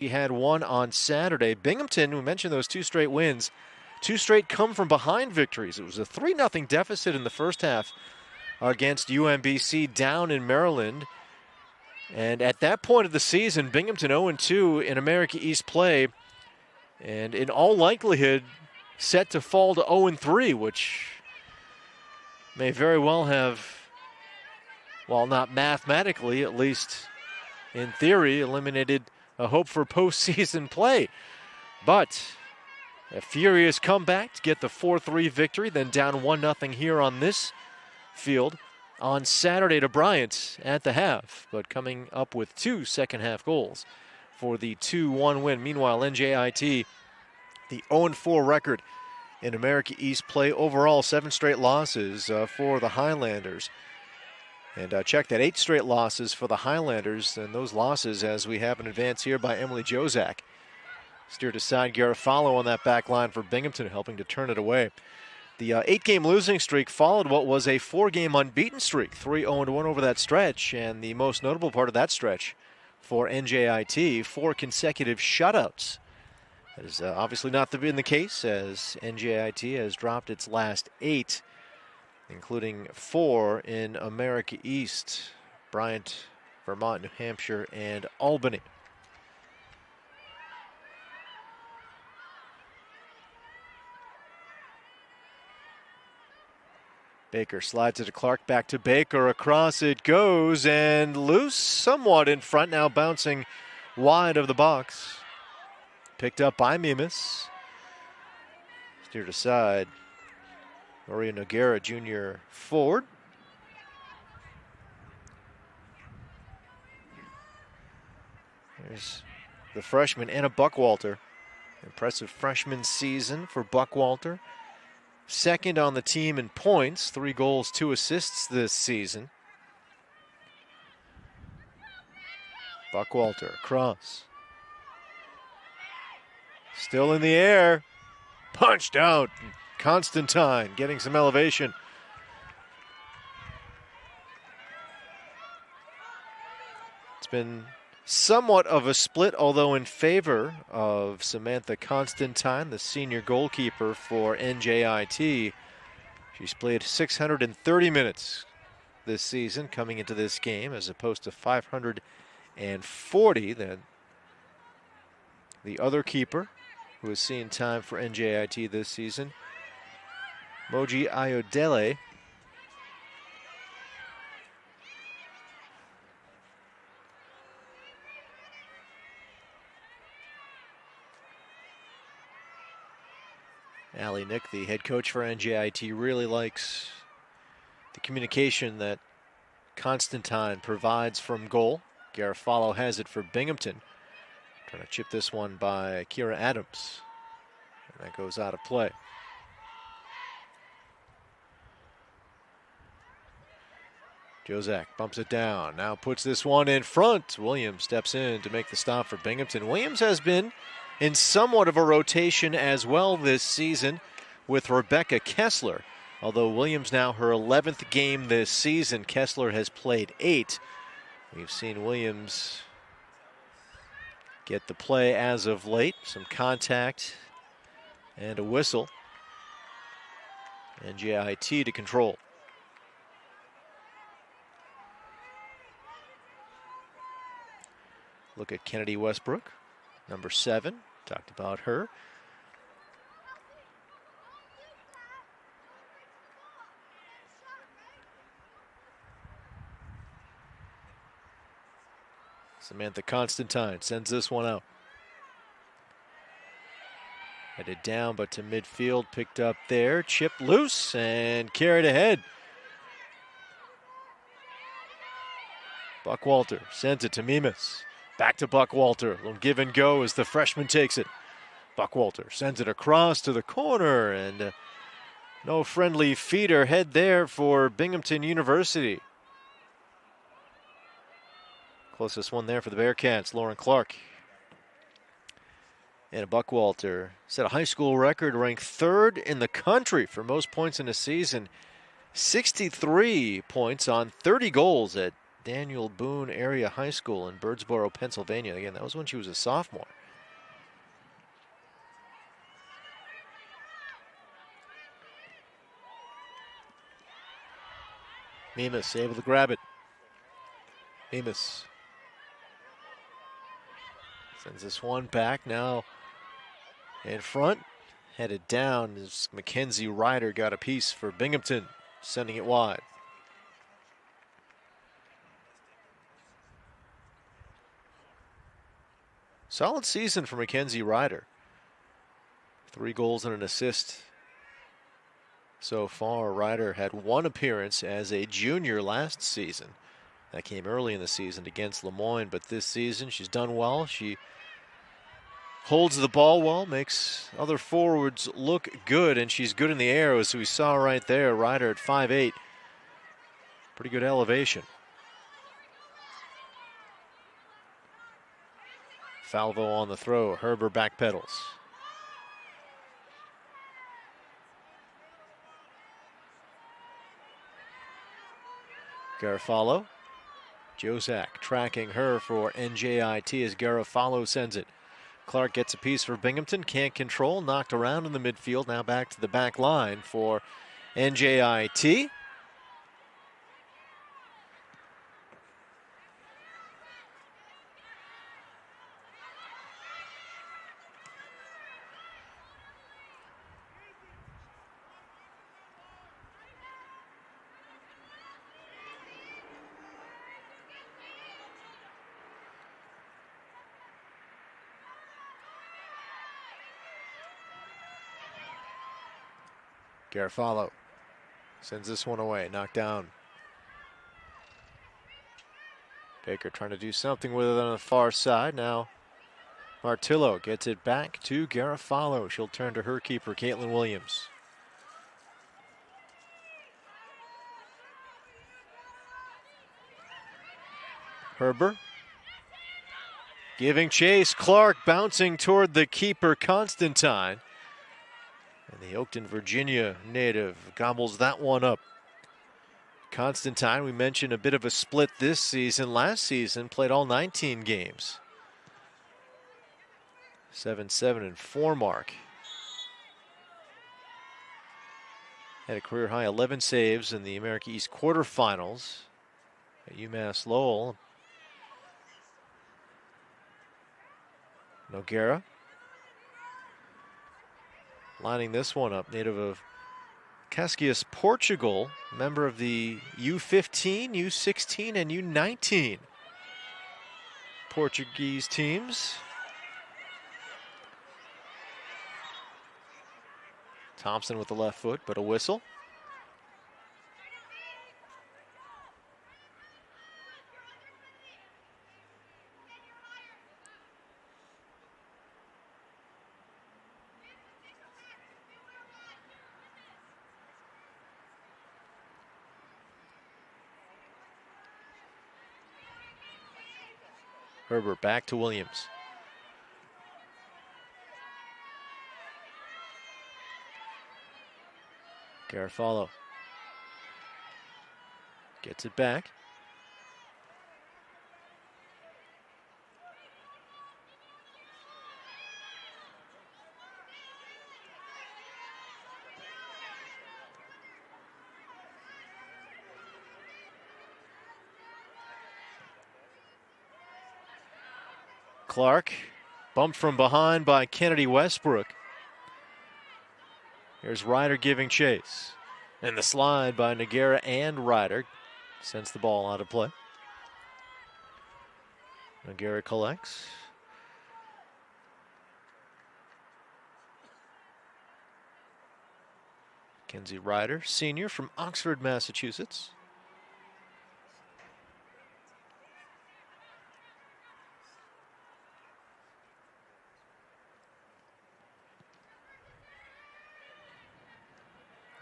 He had one on Saturday. Binghamton, we mentioned those 2 straight wins, 2 straight come-from-behind victories. It was a 3-0 deficit in the first half against UMBC down in Maryland. And at that point of the season, Binghamton 0-2 in America East play, and in all likelihood set to fall to 0-3, which may very well have, well, not mathematically, at least in theory, eliminated a hope for postseason play. But a furious comeback to get the 4-3 victory, then down 1-0 here on this field on Saturday to Bryant at the half, but coming up with 2 second-half goals for the 2-1 win. Meanwhile, NJIT, the 0-4 record in America East play. Overall, 7 straight losses for the Highlanders. And check that, 8 straight losses for the Highlanders, and those losses, as we have an advance here by Emily Jozak. Steered aside Garofalo on that back line for Binghamton, helping to turn it away. The 8-game losing streak followed what was a 4-game unbeaten streak, 3-0-1 over that stretch, and the most notable part of that stretch for NJIT, 4 consecutive shutouts. That has obviously not been the case, as NJIT has dropped its last 8, including 4 in America East: Bryant, Vermont, New Hampshire, and Albany. Baker slides it to Clark, back to Baker, across it goes, and loose, somewhat in front, now bouncing wide of the box. Picked up by Mimas. Steered aside. Maria Noguera, junior forward. There's the freshman, Anna Buckwalter. Impressive freshman season for Buckwalter. Second on the team in points, 3 goals, 2 assists this season. Buckwalter across. Still in the air. Punched out. Constantine getting some elevation. It's been somewhat of a split, although in favor of Samantha Constantine, the senior goalkeeper for NJIT. She's played 630 minutes this season coming into this game, as opposed to 540 that the other keeper who has seen time for NJIT this season, Moji Ayodele. Allie Nick, the head coach for NJIT, really likes the communication that Constantine provides from goal. Garofalo has it for Binghamton. Trying to chip this one by Kira Adams. And that goes out of play. Jozak bumps it down. Now puts this one in front. Williams steps in to make the stop for Binghamton. Williams has been in somewhat of a rotation as well this season with Rebecca Kessler. Although Williams now her 11th game this season, Kessler has played 8. We've seen Williams get the play as of late. Some contact and a whistle. NJIT to control. Look at Kennedy Westbrook, number 7. Talked about her. Samantha Constantine sends this one out. Headed down, but to midfield, picked up there. Chip loose and carried ahead. Buckwalter sends it to Mimas. Back to Buckwalter. A little give and go as the freshman takes it. Buckwalter sends it across to the corner, and no friendly feeder head there for Binghamton University. Closest one there for the Bearcats, Lauren Clark. And Buckwalter set a high school record, ranked 3rd in the country for most points in a season. 63 points on 30 goals at Daniel Boone Area High School in Birdsboro, Pennsylvania. Again, that was when she was a sophomore. Mimas able to grab it. Mimas sends this one back now in front. Headed down as Mackenzie Ryder got a piece for Binghamton, sending it wide. Solid season for Mackenzie Ryder. 3 goals and an assist so far. Ryder had 1 appearance as a junior last season. That came early in the season against Lemoyne, but this season she's done well. She holds the ball well, makes other forwards look good, and she's good in the air, as we saw right there. Ryder at 5'8". Pretty good elevation. Falvo on the throw. Herber backpedals. Garofalo. Jozak tracking her for NJIT as Garofalo sends it. Clark gets a piece for Binghamton. Can't control. Knocked around in the midfield. Now back to the back line for NJIT. Garofalo sends this one away, knocked down. Baker trying to do something with it on the far side. Now Martillo gets it back to Garofalo. She'll turn to her keeper, Caitlin Williams. Herber giving chase. Clark bouncing toward the keeper, Constantine. And the Oakton, Virginia native gobbles that one up. Constantine, we mentioned a bit of a split this season. Last season, played all 19 games. 7-7-4 mark. Had a career high 11 saves in the America East quarterfinals at UMass Lowell. Noguera lining this one up, native of Cascais, Portugal, member of the U15, U16, and U19 Portuguese teams. Thompson with the left foot, but a whistle. Herbert back to Williams. Garofalo gets it back. Clark bumped from behind by Kennedy Westbrook. Here's Ryder giving chase. And the slide by Noguera and Ryder sends the ball out of play. Noguera collects. Mackenzie Ryder, senior from Oxford, Massachusetts.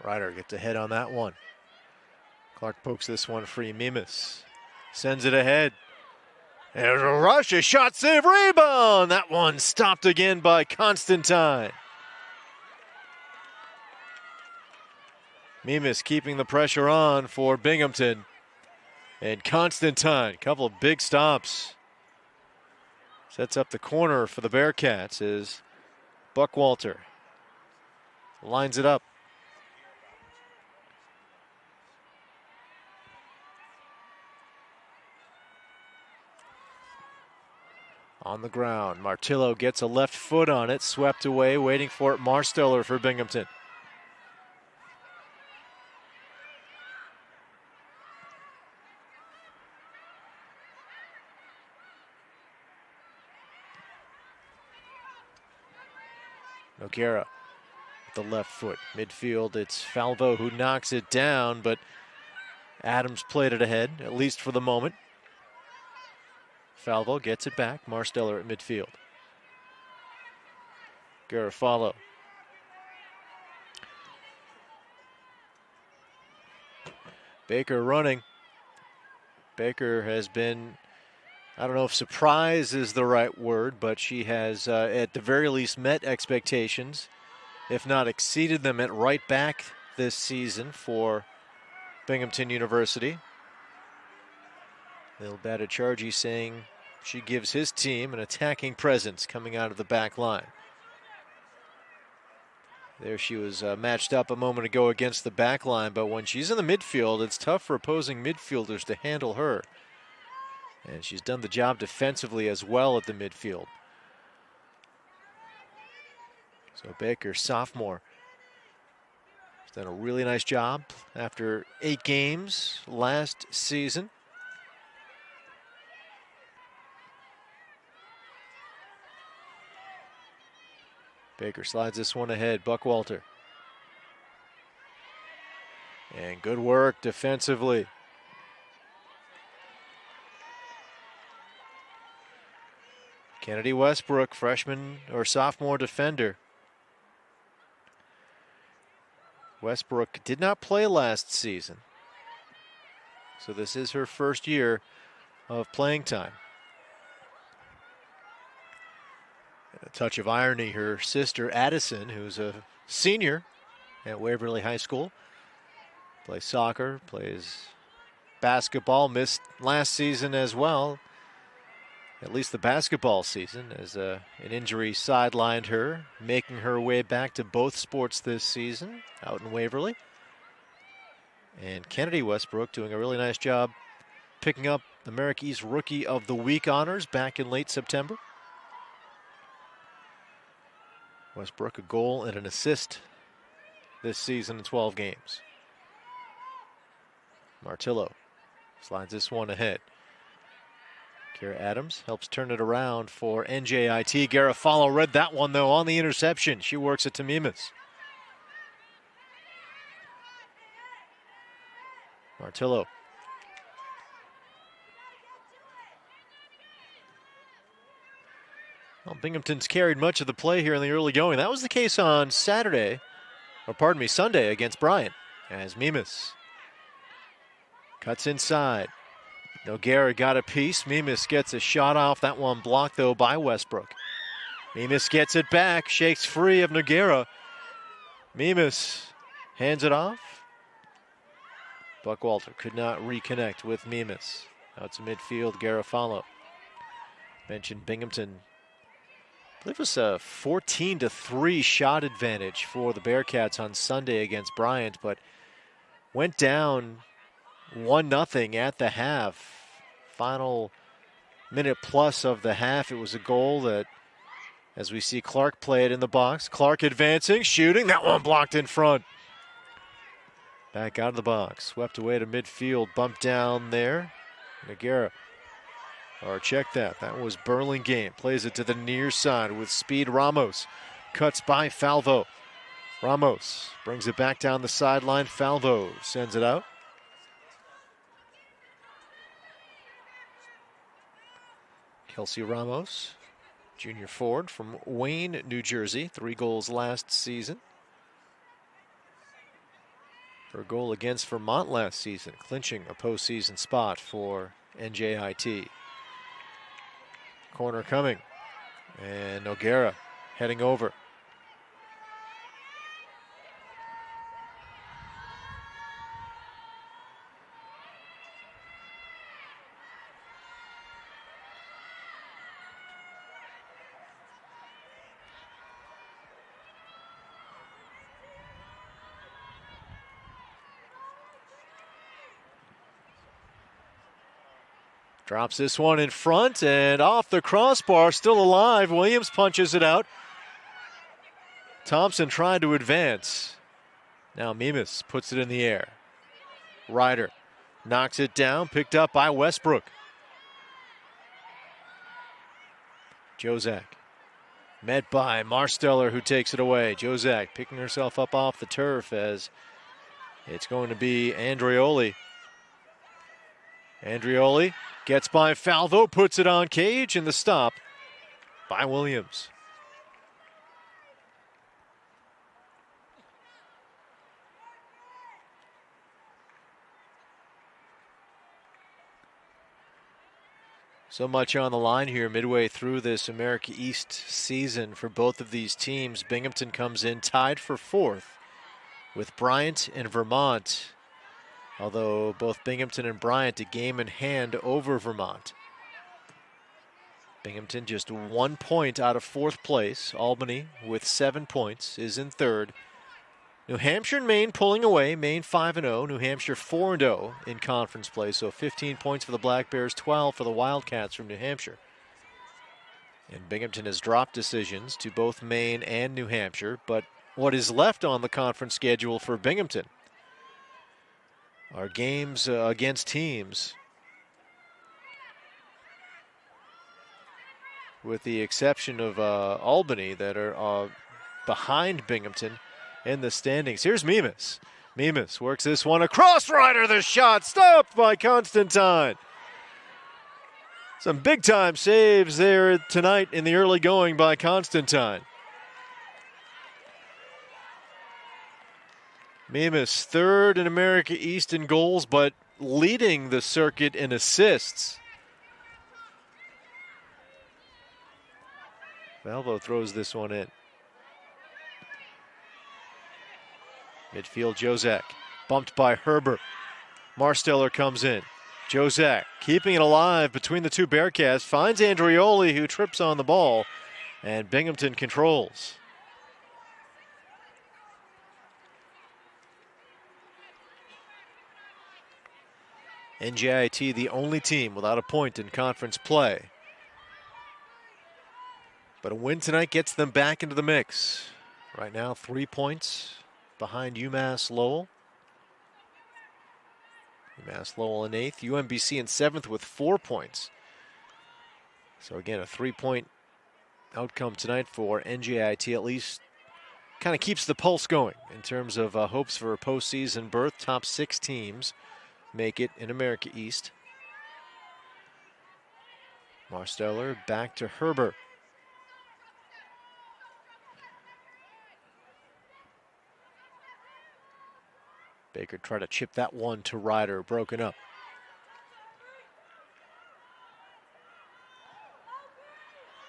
Ryder gets ahead on that one. Clark pokes this one free. Mimas sends it ahead. There's a rush, a shot, save, rebound. That one stopped again by Constantine. Mimas keeping the pressure on for Binghamton. And Constantine, couple of big stops. Sets up the corner for the Bearcats as Buckwalter lines it up. On the ground, Martillo gets a left foot on it, swept away, waiting for it, Marsteller for Binghamton. Noguera with the left foot. Midfield, it's Falvo who knocks it down, but Adams played it ahead, at least for the moment. Falvo gets it back. Marsteller at midfield. Garofalo. Baker running. Baker has been, I don't know if surprise is the right word, but she has at the very least met expectations, if not exceeded them at right back this season for Binghamton University. Lil Bhattacharjee saying she gives his team an attacking presence coming out of the back line. There she was matched up a moment ago against the back line, but when she's in the midfield, it's tough for opposing midfielders to handle her. And she's done the job defensively as well at the midfield. So Baker, sophomore, has done a really nice job after 8 games last season. Baker slides this one ahead, Buckwalter. And good work defensively. Kennedy Westbrook, freshman or sophomore defender. Westbrook did not play last season, so this is her first year of playing time. And a touch of irony, her sister Addison, who's a senior at Waverly High School, plays soccer, plays basketball, missed last season as well. At least the basketball season, as an injury sidelined her, making her way back to both sports this season out in Waverly. And Kennedy Westbrook doing a really nice job picking up America East Rookie of the Week honors back in late September. Westbrook a goal and an assist this season in 12 games. Martillo slides this one ahead. Kara Adams helps turn it around for NJIT. Garofalo read that one, though, on the interception. She works it to Mimas. Martillo. Well, Binghamton's carried much of the play here in the early going. That was the case on Sunday against Bryant, as Mimas cuts inside. Noguera got a piece. Mimas gets a shot off. That one blocked, though, by Westbrook. Mimas gets it back, shakes free of Noguera. Mimas hands it off. Buckwalter could not reconnect with Mimas. Out to midfield, Garofalo. Mentioned Binghamton. I believe it was a 14-3 shot advantage for the Bearcats on Sunday against Bryant, but went down 1-0 at the half. Final minute plus of the half, it was a goal that, as we see Clark play it in the box. Clark advancing, shooting, that one blocked in front. Back out of the box, swept away to midfield, bumped down there. Noguera, or check that, that was Burlingame. Plays it to the near side with speed. Ramos cuts by Falvo. Ramos brings it back down the sideline. Falvo sends it out. Kelsey Ramos, junior forward from Wayne, New Jersey. 3 goals last season. Her goal against Vermont last season, clinching a postseason spot for NJIT. Corner coming, and Noguera heading over. Drops this one in front and off the crossbar, still alive. Williams punches it out. Thompson tried to advance. Now Mimas puts it in the air. Ryder knocks it down, picked up by Westbrook. Jozak met by Marsteller, who takes it away. Jozak picking herself up off the turf as it's going to be Andrioli. Andrioli gets by Falvo, puts it on Cage, and the stop by Williams. So much on the line here midway through this America East season for both of these teams. Binghamton comes in tied for 4th with Bryant and Vermont, although both Binghamton and Bryant a game in hand over Vermont. Binghamton just 1 point out of 4th place. Albany with 7 points is in 3rd. New Hampshire and Maine pulling away. Maine 5-0. New Hampshire 4-0 in conference play. So 15 points for the Black Bears, 12 for the Wildcats from New Hampshire. And Binghamton has dropped decisions to both Maine and New Hampshire. But what is left on the conference schedule for Binghamton are games against teams, with the exception of Albany, that are behind Binghamton in the standings. Here's Mimas. Mimas works this one across. Ryder, the shot stopped by Constantine. Some big time saves there tonight in the early going by Constantine. Mimas 3rd in America East in goals, but leading the circuit in assists. Valvo throws this one in. Midfield, Jozak, bumped by Herbert. Marsteller comes in. Jozak keeping it alive between the two Bearcats, finds Andrioli, who trips on the ball, and Binghamton controls. NJIT, the only team without a point in conference play. But a win tonight gets them back into the mix. Right now, 3 points behind UMass Lowell. UMass Lowell in 8th. UMBC in 7th with 4 points. So again, a 3-point outcome tonight for NJIT at least kind of keeps the pulse going in terms of hopes for a postseason berth. Top 6 teams make it in America East. Marsteller back to Herbert. Baker tried to chip that one to Ryder, broken up.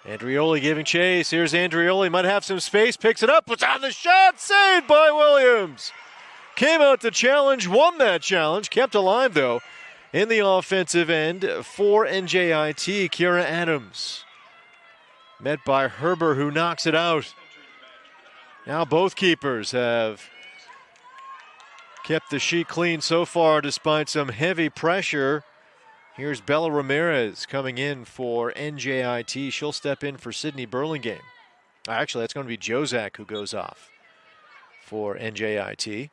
Andrioli giving chase. Here's Andrioli, might have some space, picks it up, puts on the shot, saved by Williams. Came out to challenge, won that challenge, kept alive though in the offensive end for NJIT. Kira Adams met by Herbert, who knocks it out. Now both keepers have kept the sheet clean so far despite some heavy pressure. Here's Bella Ramirez coming in for NJIT. She'll step in for Sydney Burlingame. Actually, that's going to be Jozak who goes off for NJIT.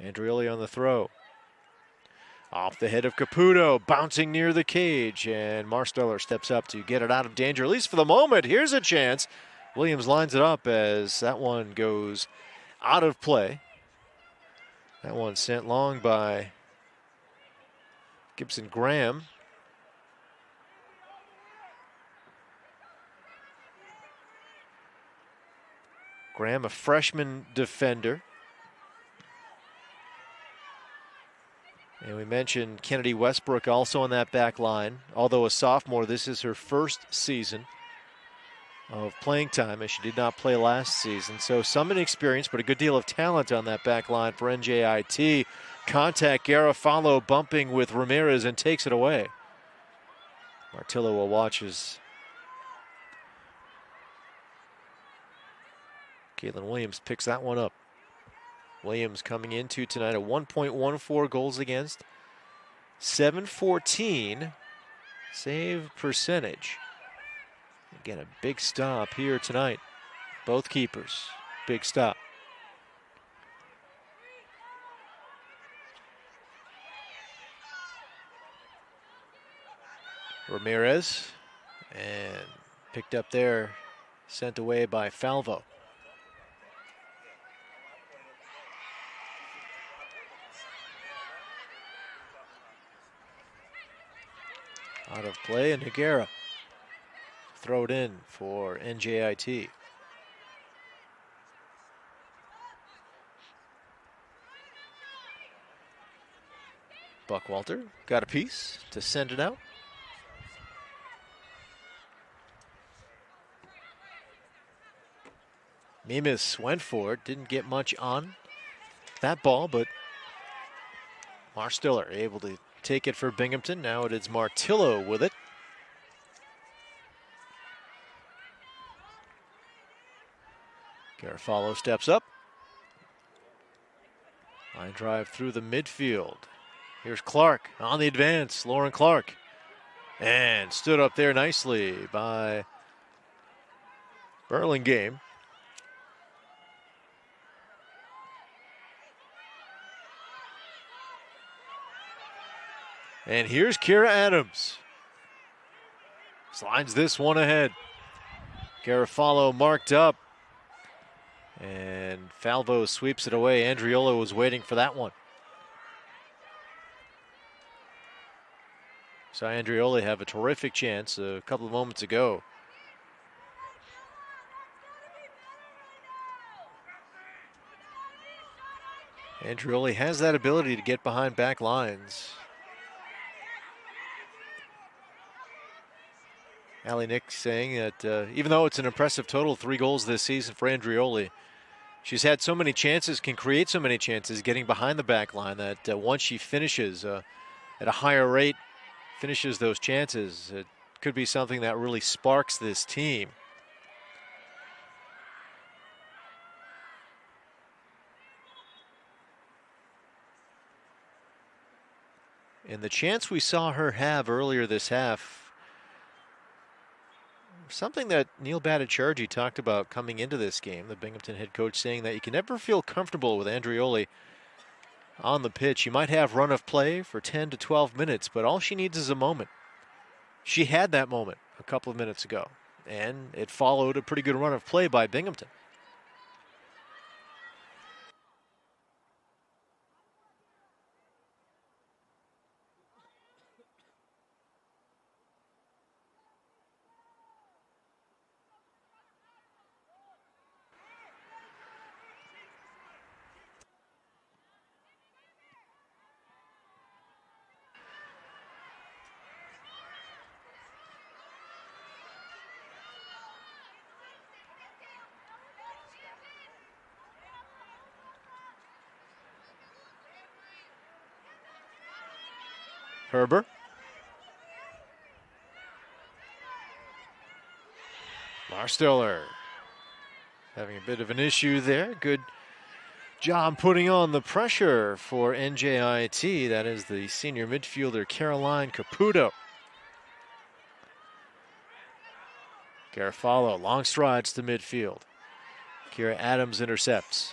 Andrioli on the throw. Off the head of Caputo, bouncing near the cage, and Marsteller steps up to get it out of danger, at least for the moment. Here's a chance. Williams lines it up as that one goes out of play. That one sent long by Gibson Graham. Graham, a freshman defender. And we mentioned Kennedy Westbrook also on that back line. Although a sophomore, this is her first season of playing time, as she did not play last season. So some inexperience, but a good deal of talent on that back line for NJIT. Contact, Garofalo bumping with Ramirez and takes it away. Martillo will watch as Caitlin Williams picks that one up. Williams coming into tonight at 1.14 goals against. 714 save percentage. Again, a big stop here tonight. Both keepers, big stop. Ramirez, and picked up there, sent away by Falvo. Out of play, and Higuera throw it in for NJIT. Buckwalter got a piece to send it out. Mimas went for it, didn't get much on that ball, but Marstiller able to take it for Binghamton. Now it is Martillo with it. Garofalo steps up. Line drive through the midfield. Here's Clark on the advance, Lauren Clark. And stood up there nicely by Burlingame. And here's Kira Adams. Slides this one ahead. Garofalo marked up. And Falvo sweeps it away. Andriola was waiting for that one. Saw Andriola have a terrific chance a couple of moments ago. Andriola has that ability to get behind back lines. Allie Nick saying that even though it's an impressive total, 3 goals this season for Andrioli, she's had so many chances, can create so many chances getting behind the back line that once she finishes at a higher rate, finishes those chances, it could be something that really sparks this team. And the chance we saw her have earlier this half, something that Neil Bhattacharjee talked about coming into this game, the Binghamton head coach, saying that you can never feel comfortable with Andrioli on the pitch. You might have run of play for 10 to 12 minutes, but all she needs is a moment. She had that moment a couple of minutes ago, and it followed a pretty good run of play by Binghamton. Herber. Marstiller having a bit of an issue there. Good job putting on the pressure for NJIT. That is the senior midfielder, Caroline Caputo. Garofalo, long strides to midfield. Kira Adams intercepts.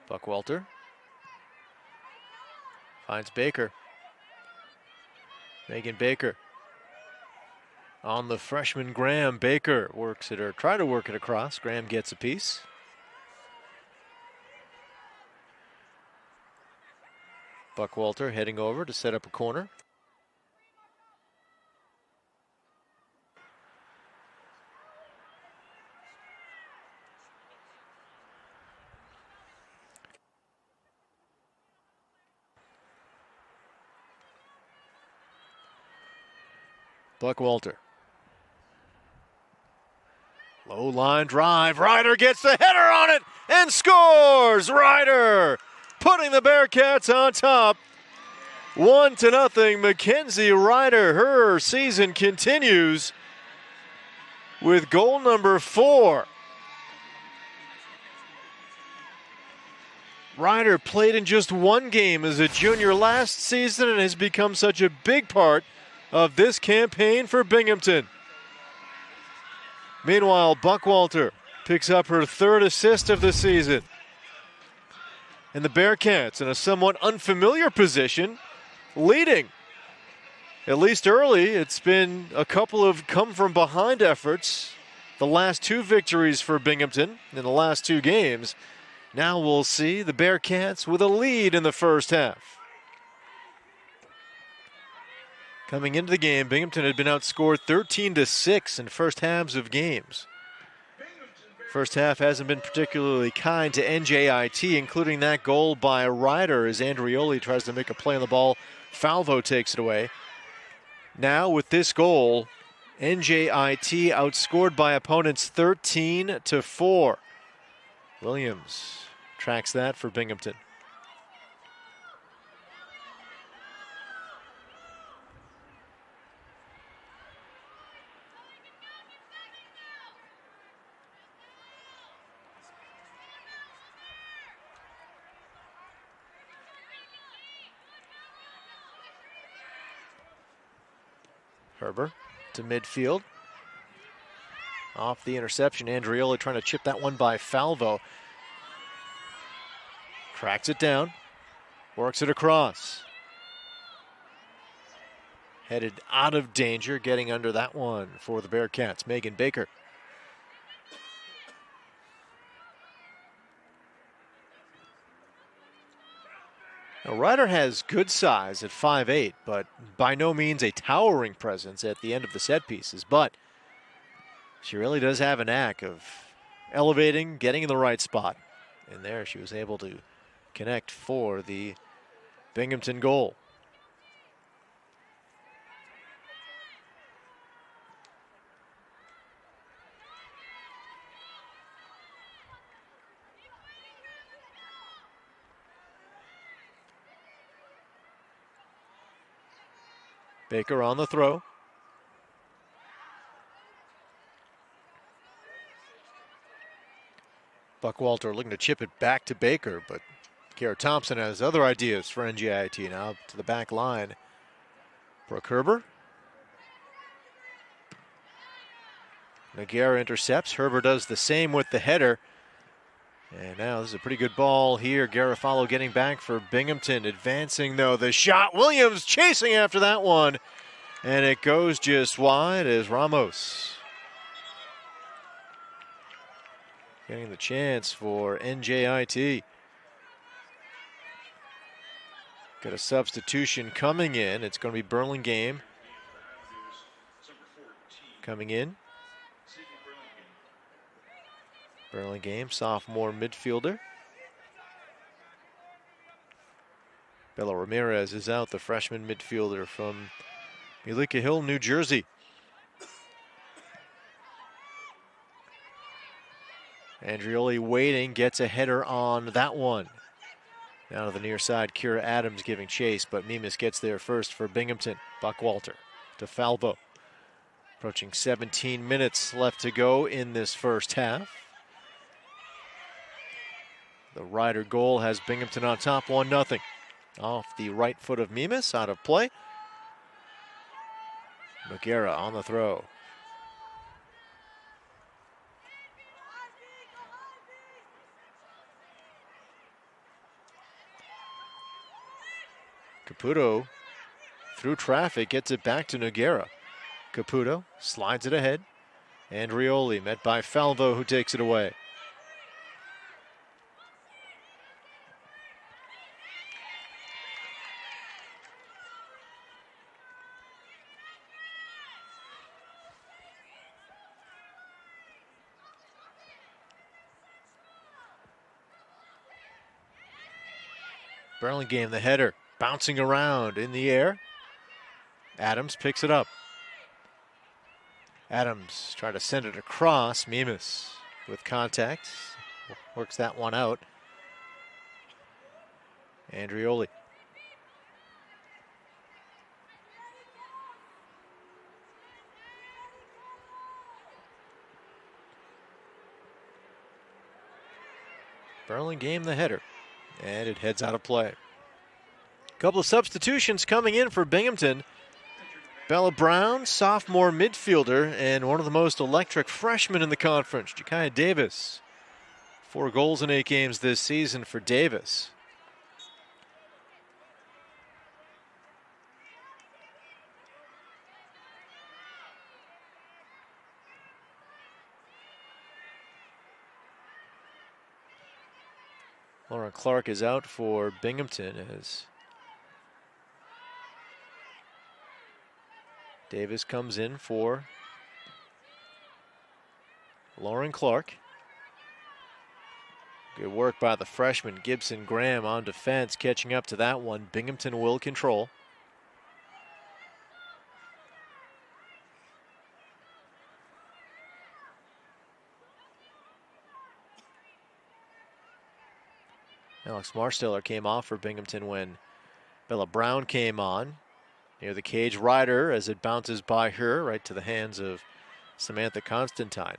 Buckwalter finds Baker. Megan Baker on the freshman Graham. Baker works it, or try to work it across. Graham gets a piece. Buckwalter heading over to set up a corner. Buckwalter. Low line drive. Ryder gets the header on it and scores. Ryder putting the Bearcats on top. 1-0. Mackenzie Ryder. Her season continues. with goal number 4. Ryder played in just one game as a junior last season and has become such a big part of this campaign for Binghamton. Meanwhile, Buckwalter picks up her 3rd assist of the season. And the Bearcats in a somewhat unfamiliar position, leading. At least early, it's been a couple of come-from-behind efforts. The last 2 victories for Binghamton in the last 2 games. Now we'll see the Bearcats with a lead in the first half. Coming into the game, Binghamton had been outscored 13-6 in first halves of games. First half hasn't been particularly kind to NJIT, including that goal by Ryder as Andrioli tries to make a play on the ball. Falvo takes it away. Now with this goal, NJIT outscored by opponents 13-4. Williams tracks that for Binghamton. Herber to midfield. Off the interception, Andrioli trying to chip that one by Falvo. Cracks it down, works it across. Headed out of danger, getting under that one for the Bearcats, Megan Baker. Now, Ryder has good size at 5'8", but by no means a towering presence at the end of the set pieces. But she really does have a knack of elevating, getting in the right spot. And there she was able to connect for the Binghamton goal. Baker on the throw. Buckwalter looking to chip it back to Baker, but Garrett Thompson has other ideas for NJIT now to the back line. Brooke Herber. Noguera intercepts. Herber does the same with the header. And now this is a pretty good ball here. Garofalo getting back for Binghamton. Advancing though, the shot. Williams chasing after that one. And it goes just wide as Ramos getting the chance for NJIT. Got a substitution coming in. It's going to be Burlingame coming in. Burlingame, sophomore midfielder. Bella Ramirez is out, the freshman midfielder from Eureka Hill, New Jersey. Andrioli waiting, gets a header on that one. Now to the near side, Kira Adams giving chase, but Mimas gets there first for Binghamton. Buckwalter to Falvo. Approaching 17 minutes left to go in this first half. The Ryder goal has Binghamton on top 1-0. Off the right foot of Mimas, out of play. Noguera on the throw. Caputo through traffic gets it back to Noguera. Caputo slides it ahead. Andrioli met by Falvo, who takes it away. Burlingame, the header, bouncing around in the air. Adams picks it up. Adams trying to send it across. Mimas with contact. Works that one out. Andrioli. Burlingame the header. And it heads out of play. A couple of substitutions coming in for Binghamton. Bella Brown, sophomore midfielder, and one of the most electric freshmen in the conference, Ja'Kiah Davis. 4 goals in 8 games this season for Davis. Lauren Clark is out for Binghamton as Davis comes in for Lauren Clark. Good work by the freshman Gibson Graham on defense, catching up to that one. Binghamton will control. Alex Marsteller came off for Binghamton when Bella Brown came on. Near the cage, Ryder as it bounces by her right to the hands of Samantha Constantine.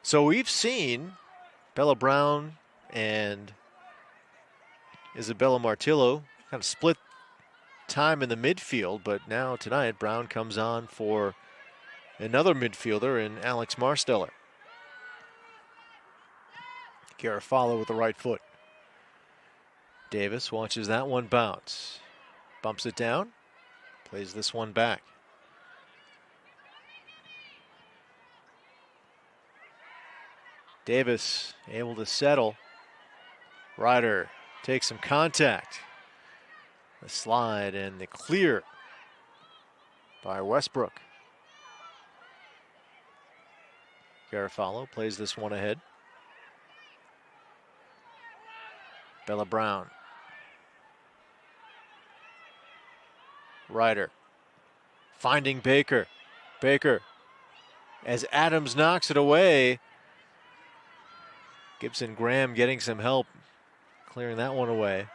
So we've seen Bella Brown and Isabella Martillo kind of split time in the midfield, but now tonight Brown comes on for another midfielder in Alex Marsteller. Garofalo with the right foot. Davis watches that one bounce. Bumps it down. Plays this one back. Davis able to settle. Ryder takes some contact. The slide and the clear by Westbrook. Garofalo plays this one ahead. Bella Brown. Ryder finding Baker. Baker, as Adams knocks it away. Gibson Graham getting some help, clearing that one away.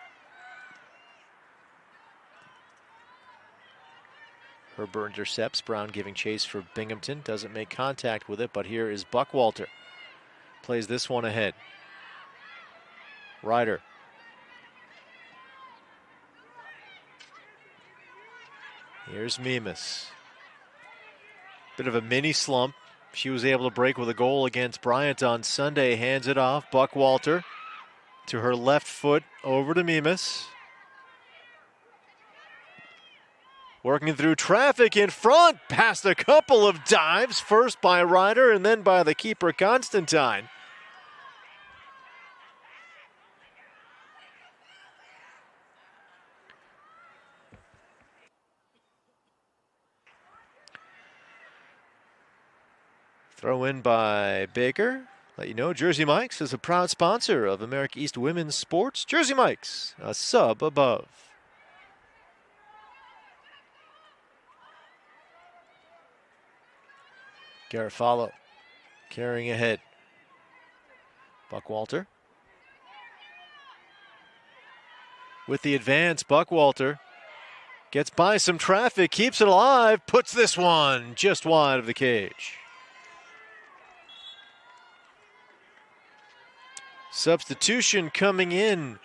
Herbert intercepts. Brown giving chase for Binghamton. Doesn't make contact with it, but here is Buckwalter. Plays this one ahead. Ryder. Here's Mimas. Bit of a mini slump. She was able to break with a goal against Bryant on Sunday. Hands it off. Buckwalter to her left foot over to Mimas. Working through traffic in front. Past a couple of dives. First by Ryder and then by the keeper Constantine. Throw in by Baker. Let you know, Jersey Mike's is a proud sponsor of America East Women's Sports. Jersey Mike's, a sub above. Garofalo carrying ahead. Buckwalter. With the advance, Buckwalter gets by some traffic, keeps it alive, puts this one just wide of the cage. Substitution coming in,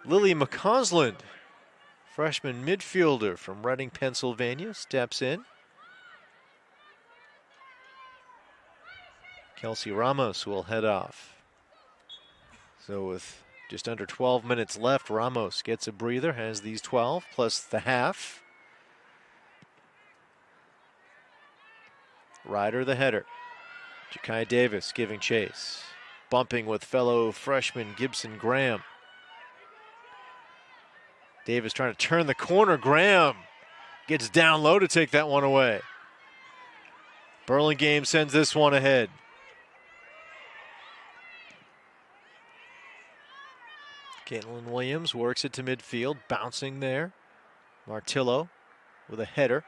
Lily McCausland, freshman midfielder from Reading, Pennsylvania, steps in. Kelsey Ramos will head off. So with just under 12 minutes left, Ramos gets a breather, has these 12 plus the half. Ryder the header. Ja'Kiah Davis giving chase. Bumping with fellow freshman Gibson Graham. Davis trying to turn the corner. Graham gets down low to take that one away. Burlingame sends this one ahead. Caitlin Williams works it to midfield, bouncing there. Martillo with a header.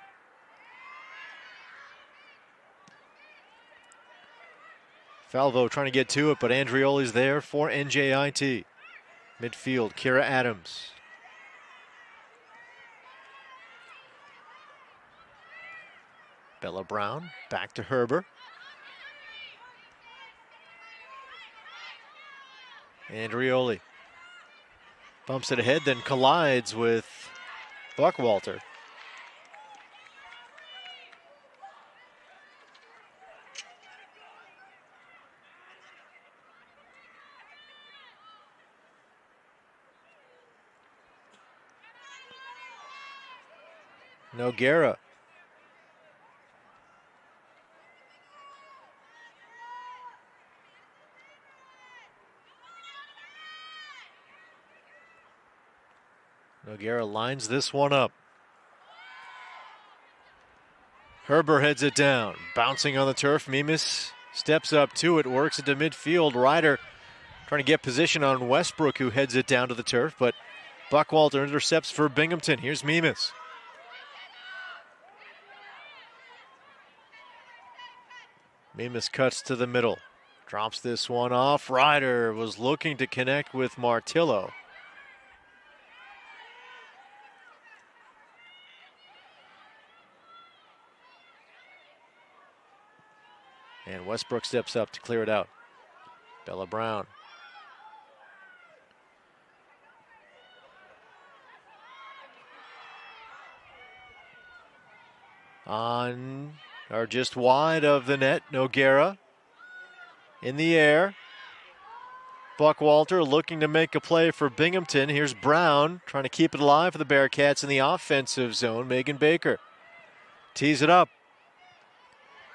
Falvo trying to get to it, but Andrioli's there for NJIT. Midfield, Kira Adams. Bella Brown, back to Herbert. Andrioli bumps it ahead, then collides with Buckwalter. Noguera. Noguera lines this one up. Herber heads it down. Bouncing on the turf. Mimas steps up to it, works it to midfield. Ryder trying to get position on Westbrook, who heads it down to the turf, but Buckwalter intercepts for Binghamton. Here's Mimas. Mimas cuts to the middle. Drops this one off. Ryder was looking to connect with Martillo. And Westbrook steps up to clear it out. Bella Brown. On, or just wide of the net, Noguera. In the air. Buckwalter looking to make a play for Binghamton. Here's Brown trying to keep it alive for the Bearcats in the offensive zone. Megan Baker tees it up.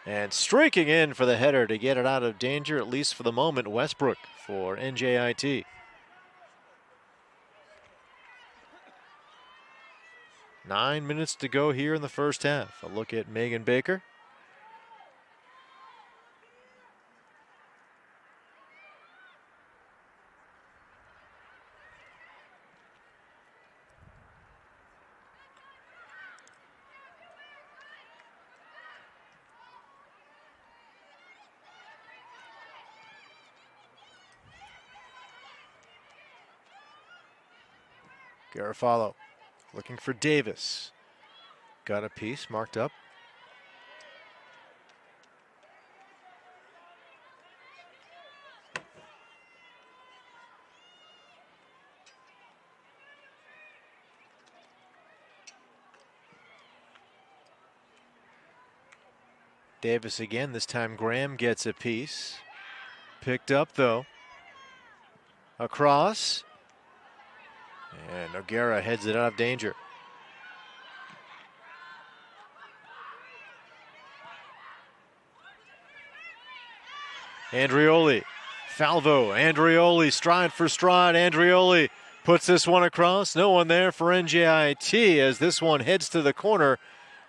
And streaking in for the header to get it out of danger, at least for the moment, Westbrook for NJIT. 9 minutes to go here in the first half. A look at Megan Baker. Garofalo looking for Davis. Got a piece marked up. Davis again. This time Graham gets a piece. Picked up though. Across. And Noguera heads it out of danger. Andrioli. Falvo. Andrioli stride for stride. Andrioli puts this one across. No one there for NJIT as this one heads to the corner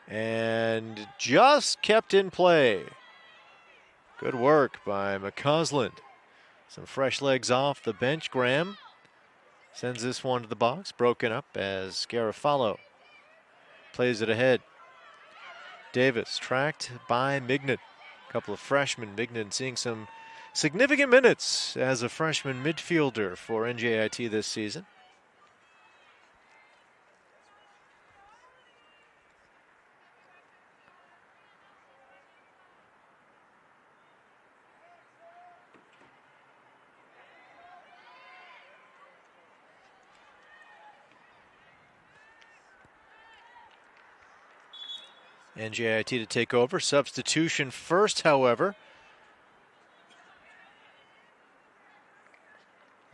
and just kept in play. Good work by McCausland. Some fresh legs off the bench. Graham sends this one to the box, broken up as Garofalo plays it ahead. Davis tracked by Mignon. A couple of freshmen. Mignon seeing some significant minutes as a freshman midfielder for NJIT this season. NJIT to take over. Substitution first, however.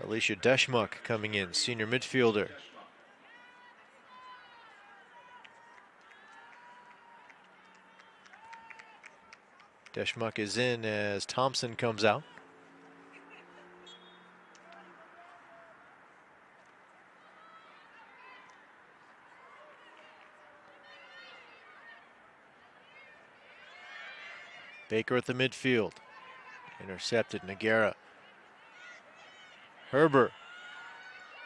Alicia Deschmuck coming in, senior midfielder. Deschmuck is in as Thompson comes out. Baker at the midfield. Intercepted Noguera. Herber.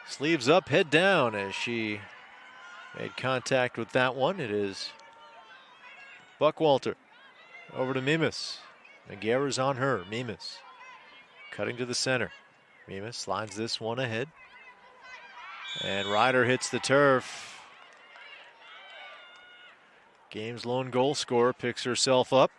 Sleeves up, head down as she made contact with that one. It is Buckwalter. Over to Mimas. Noguera's on her. Mimas cutting to the center. Mimas lines this one ahead. And Ryder hits the turf. Game's lone goal scorer picks herself up.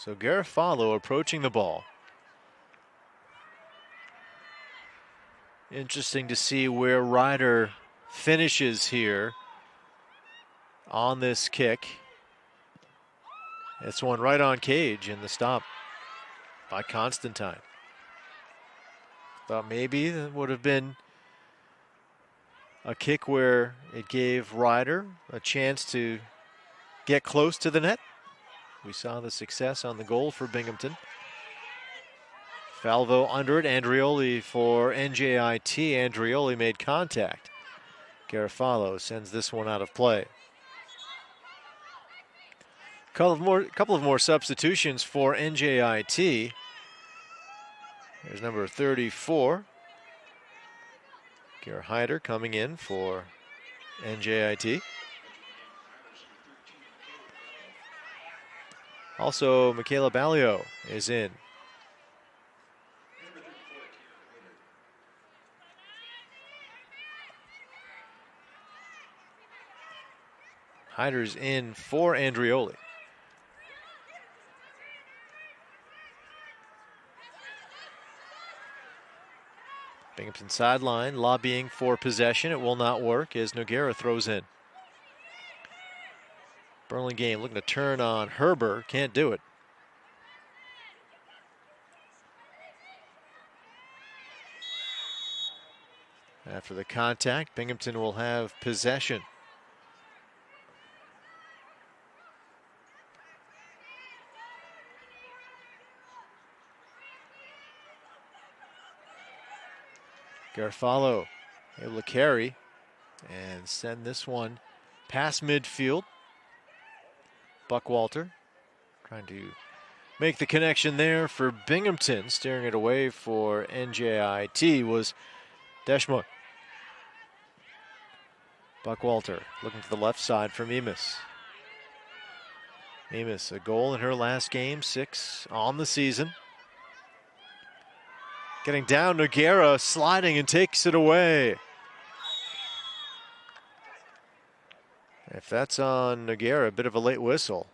So Garofalo approaching the ball. Interesting to see where Ryder finishes here on this kick. It's one right on Cage in the stop by Constantine. Thought maybe that would have been a kick where it gave Ryder a chance to get close to the net. We saw the success on the goal for Binghamton. Falvo under it, Andrioli for NJIT. Andrioli made contact. Garofalo sends this one out of play. Couple of more substitutions for NJIT. There's number 34. Garrett Hyder coming in for NJIT. Also, Michaela Ballio is in. Hyder's in for Andrioli. Binghamton sideline lobbying for possession. It will not work as Noguera throws in. Burlingame looking to turn on Herber. Can't do it. After the contact, Binghamton will have possession. Garofalo able to carry and send this one past midfield. Buckwalter trying to make the connection there for Binghamton. Steering it away for NJIT was Deschmont. Buckwalter looking to the left side for Mimas. Mimas, a goal in her last game, 6 on the season. Getting down, Noguera sliding and takes it away. If that's on Noguera, a bit of a late whistle.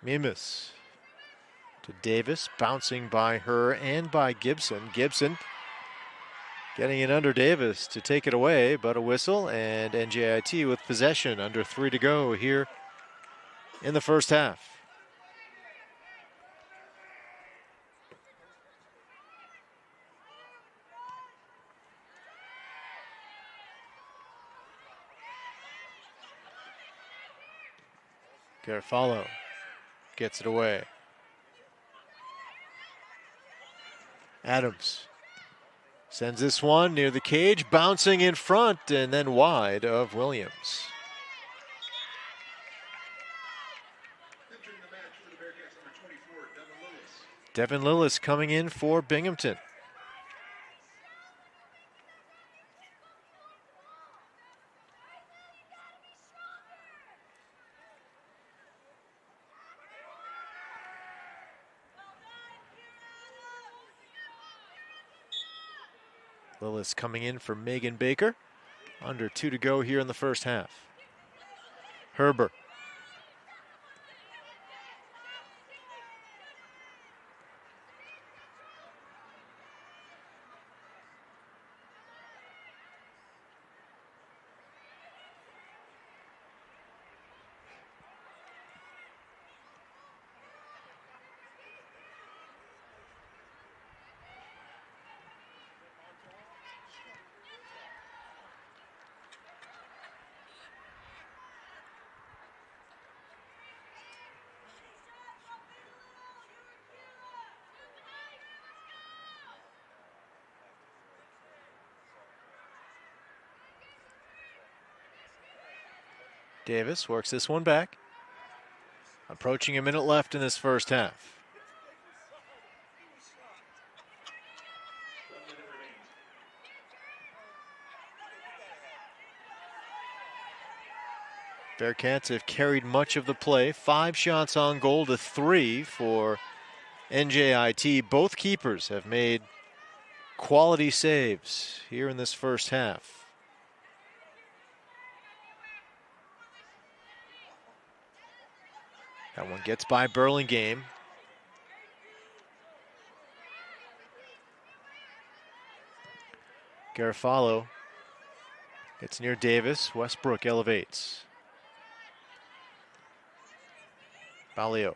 Mimas to Davis, bouncing by her and by Gibson. Gibson getting it under Davis to take it away, but a whistle, and NJIT with possession. Under 3 to go here in the first half. Garofalo gets it away. Adams sends this one near the cage, bouncing in front and then wide of Williams. Devin Lillis coming in for Binghamton. Lillis coming in for Megan Baker. Under 2 to go here in the first half. Herber. Davis works this one back. Approaching a minute left in this first half. Bearcats have carried much of the play. 5 shots on goal to 3 for NJIT. Both keepers have made quality saves here in this first half. That one gets by Burlingame. Garofalo gets near Davis. Westbrook elevates. Balio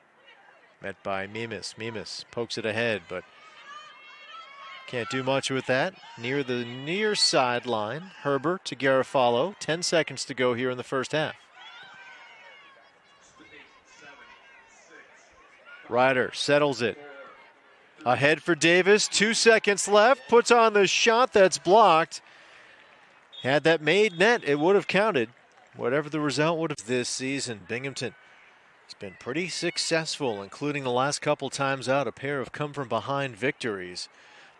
met by Mimas. Mimas pokes it ahead, but can't do much with that. Near the near sideline, Herbert to Garofalo. 10 seconds to go here in the first half. Ryder settles it. Ahead for Davis, 2 seconds left, puts on the shot that's blocked. Had that made net, it would have counted. Whatever the result would have this season, Binghamton has been pretty successful, including the last couple times out, a pair of come-from-behind victories.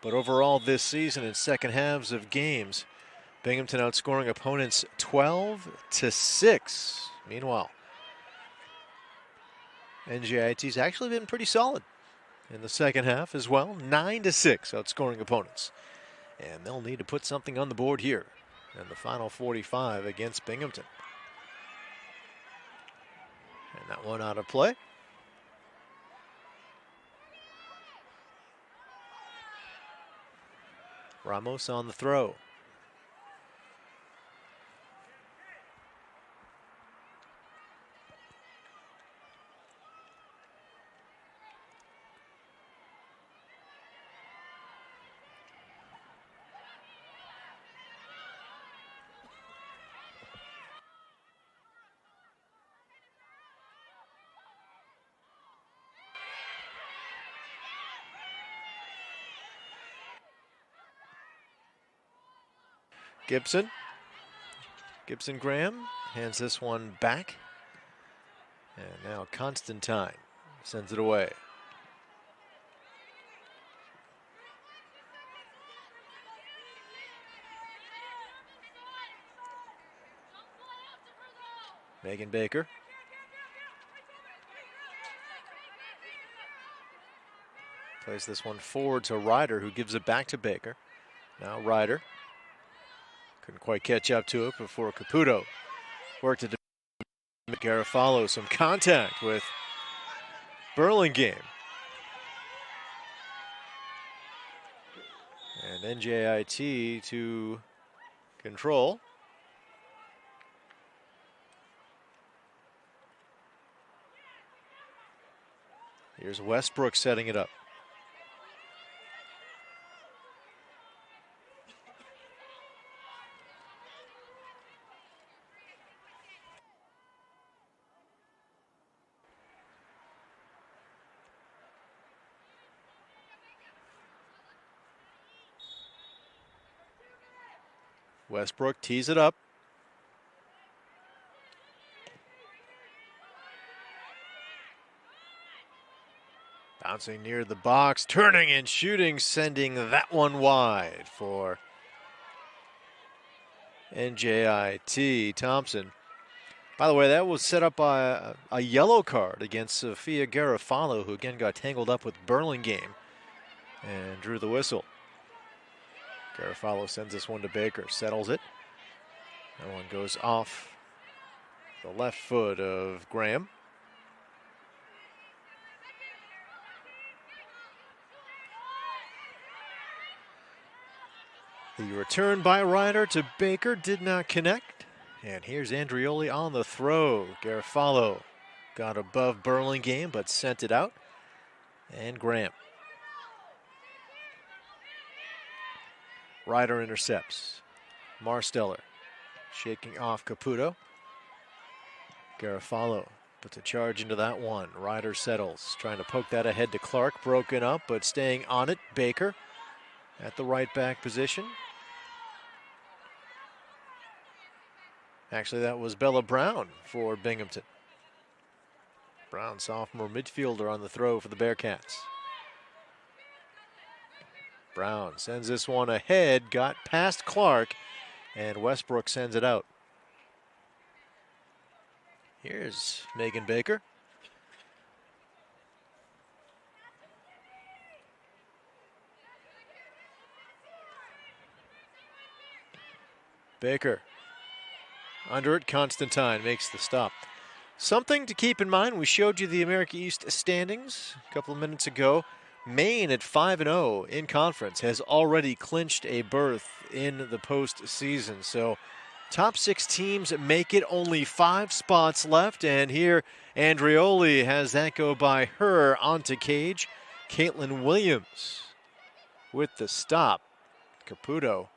But overall this season in second halves of games, Binghamton outscoring opponents 12-6. Meanwhile, NJIT's actually been pretty solid in the second half as well. 9-6 outscoring opponents. And they'll need to put something on the board here in the final 45 against Binghamton. And that one out of play. Ramos on the throw. Gibson Graham hands this one back. And now Constantine sends it away. Megan Baker. Plays this one forward to Ryder, who gives it back to Baker. Now Ryder. Couldn't quite catch up to it before Caputo worked to Garofalo. Some contact with Burlingame. And NJIT to control. Here's Westbrook setting it up. Westbrook tees it up. Bouncing near the box, turning and shooting, sending that one wide for NJIT. Thompson. By the way, that was set up by a yellow card against Sophia Garofalo, who again got tangled up with Burlingame and drew the whistle. Garofalo sends this one to Baker, settles it. That one goes off the left foot of Graham. The return by Ryder to Baker did not connect. And here's Andrioli on the throw. Garofalo got above Burlingame but sent it out. And Graham. Ryder intercepts. Marsteller shaking off Caputo. Garofalo puts a charge into that one. Ryder settles, trying to poke that ahead to Clark. Broken up, but staying on it. Baker at the right back position. Actually, that was Bella Brown for Binghamton. Brown, sophomore midfielder, on the throw for the Bearcats. Brown sends this one ahead, got past Clark, and Westbrook sends it out. Here's Megan Baker. Baker under it. Constantine makes the stop. Something to keep in mind, we showed you the America East standings a couple of minutes ago. Maine at 5-0 in conference has already clinched a berth in the postseason. So top 6 teams make it, only 5 spots left. And here Andreoli has that go by her onto cage. Caitlin Williams with the stop. Caputo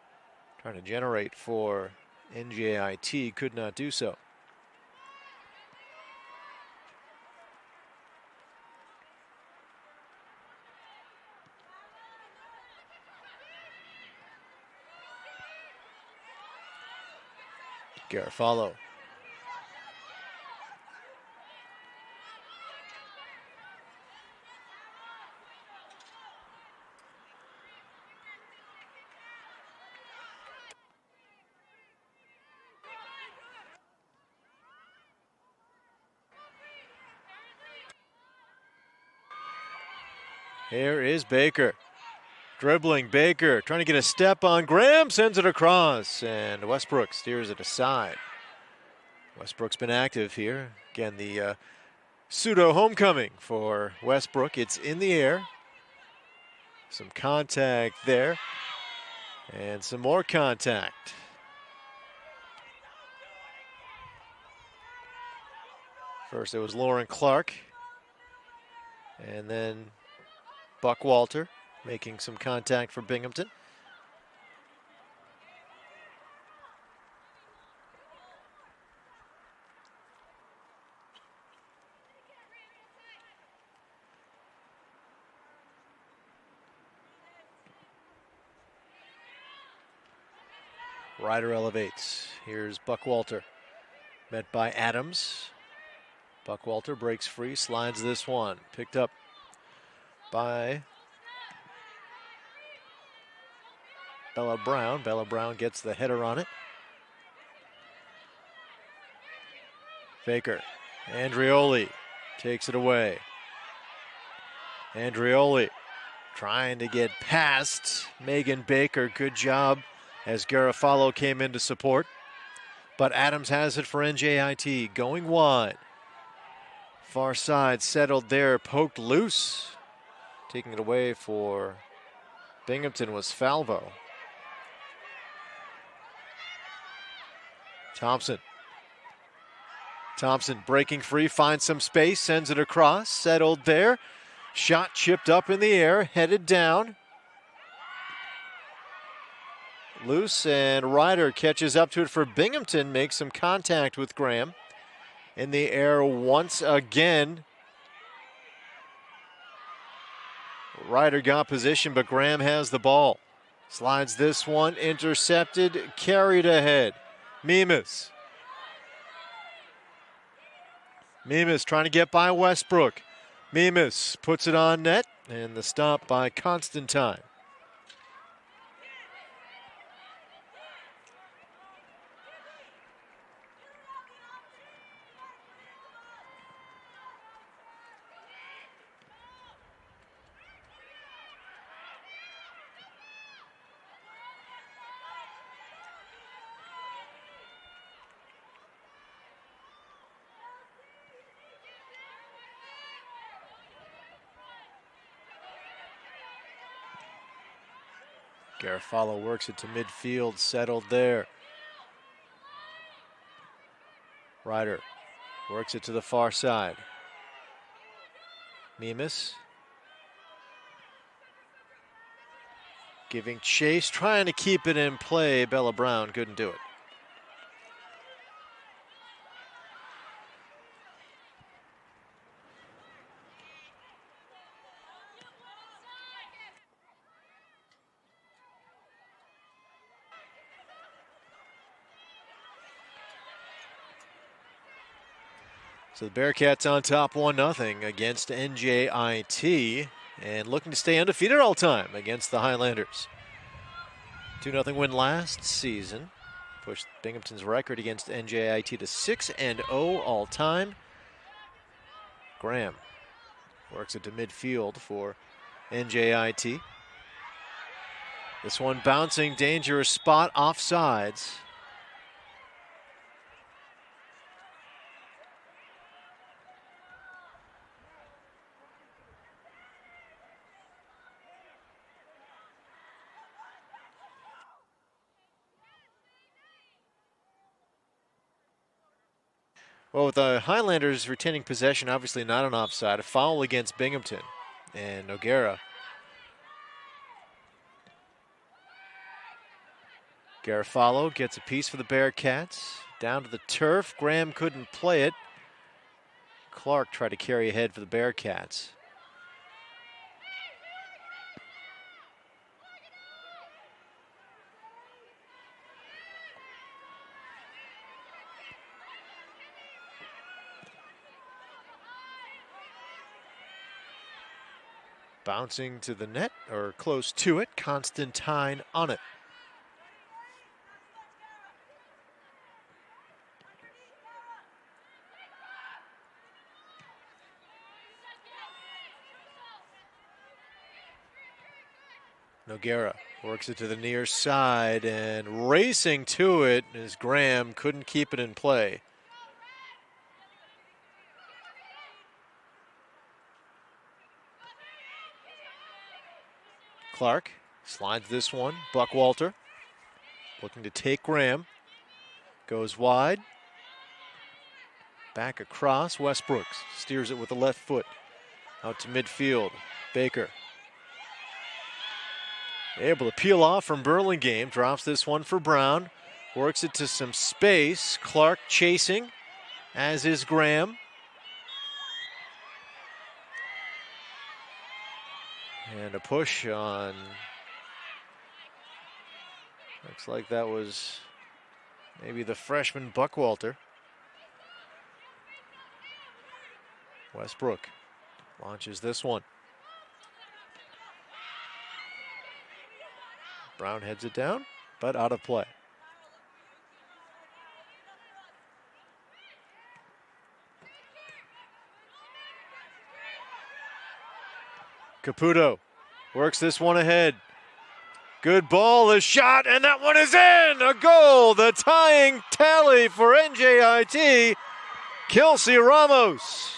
trying to generate for NJIT, could not do so. Garofalo. Here is Baker. Dribbling Baker, trying to get a step on Graham, sends it across, and Westbrook steers it aside. Westbrook's been active here. Again, the pseudo homecoming for Westbrook. It's in the air. Some contact there, and some more contact. First it was Lauren Clark, and then Buck Walter making some contact for Binghamton. Ryder elevates. Here's Buck Walter, met by Adams. Buck Walter breaks free, slides this one. Picked up by Bella Brown. Bella Brown gets the header on it. Baker. Andreoli takes it away. Andreoli trying to get past Megan Baker. Good job as Garofalo came in to support. But Adams has it for NJIT. Going wide. Far side settled there. Poked loose. Taking it away for Binghamton was Falvo. Thompson. Thompson breaking free, finds some space, sends it across, settled there. Shot chipped up in the air, headed down. Loose, and Ryder catches up to it for Binghamton, makes some contact with Graham. In the air once again. Ryder got position, but Graham has the ball. Slides this one, intercepted, carried ahead. Mimas. Mimas trying to get by Westbrook. Mimas puts it on net, and the stop by Constantine. Garofalo works it to midfield, settled there. Ryder works it to the far side. Mimas giving chase, trying to keep it in play. Bella Brown couldn't do it. So the Bearcats on top 1-0 against NJIT and looking to stay undefeated all time against the Highlanders. 2-0 win last season. Pushed Binghamton's record against NJIT to 6-0 all time. Graham works it to midfield for NJIT. This one bouncing, dangerous spot, offsides. Well, with the Highlanders retaining possession, obviously not an offside. A foul against Binghamton. And Noguera. Garofalo gets a piece for the Bearcats. Down to the turf. Graham couldn't play it. Clark tried to carry ahead for the Bearcats. Bouncing to the net, or close to it. Constantine on it. Noguera works it to the near side and racing to it as Graham couldn't keep it in play. Clark slides this one. Buckwalter looking to take Graham. Goes wide. Back across. Westbrooks steers it with the left foot. Out to midfield. Baker. Able to peel off from Burlingame. Drops this one for Brown. Works it to some space. Clark chasing, as is Graham. And a push on. Looks like that was maybe the freshman Buckwalter. Westbrook launches this one. Brown heads it down, but out of play. Caputo works this one ahead. Good ball, the shot, and that one is in! A goal, the tying tally for NJIT. Kelsey Ramos,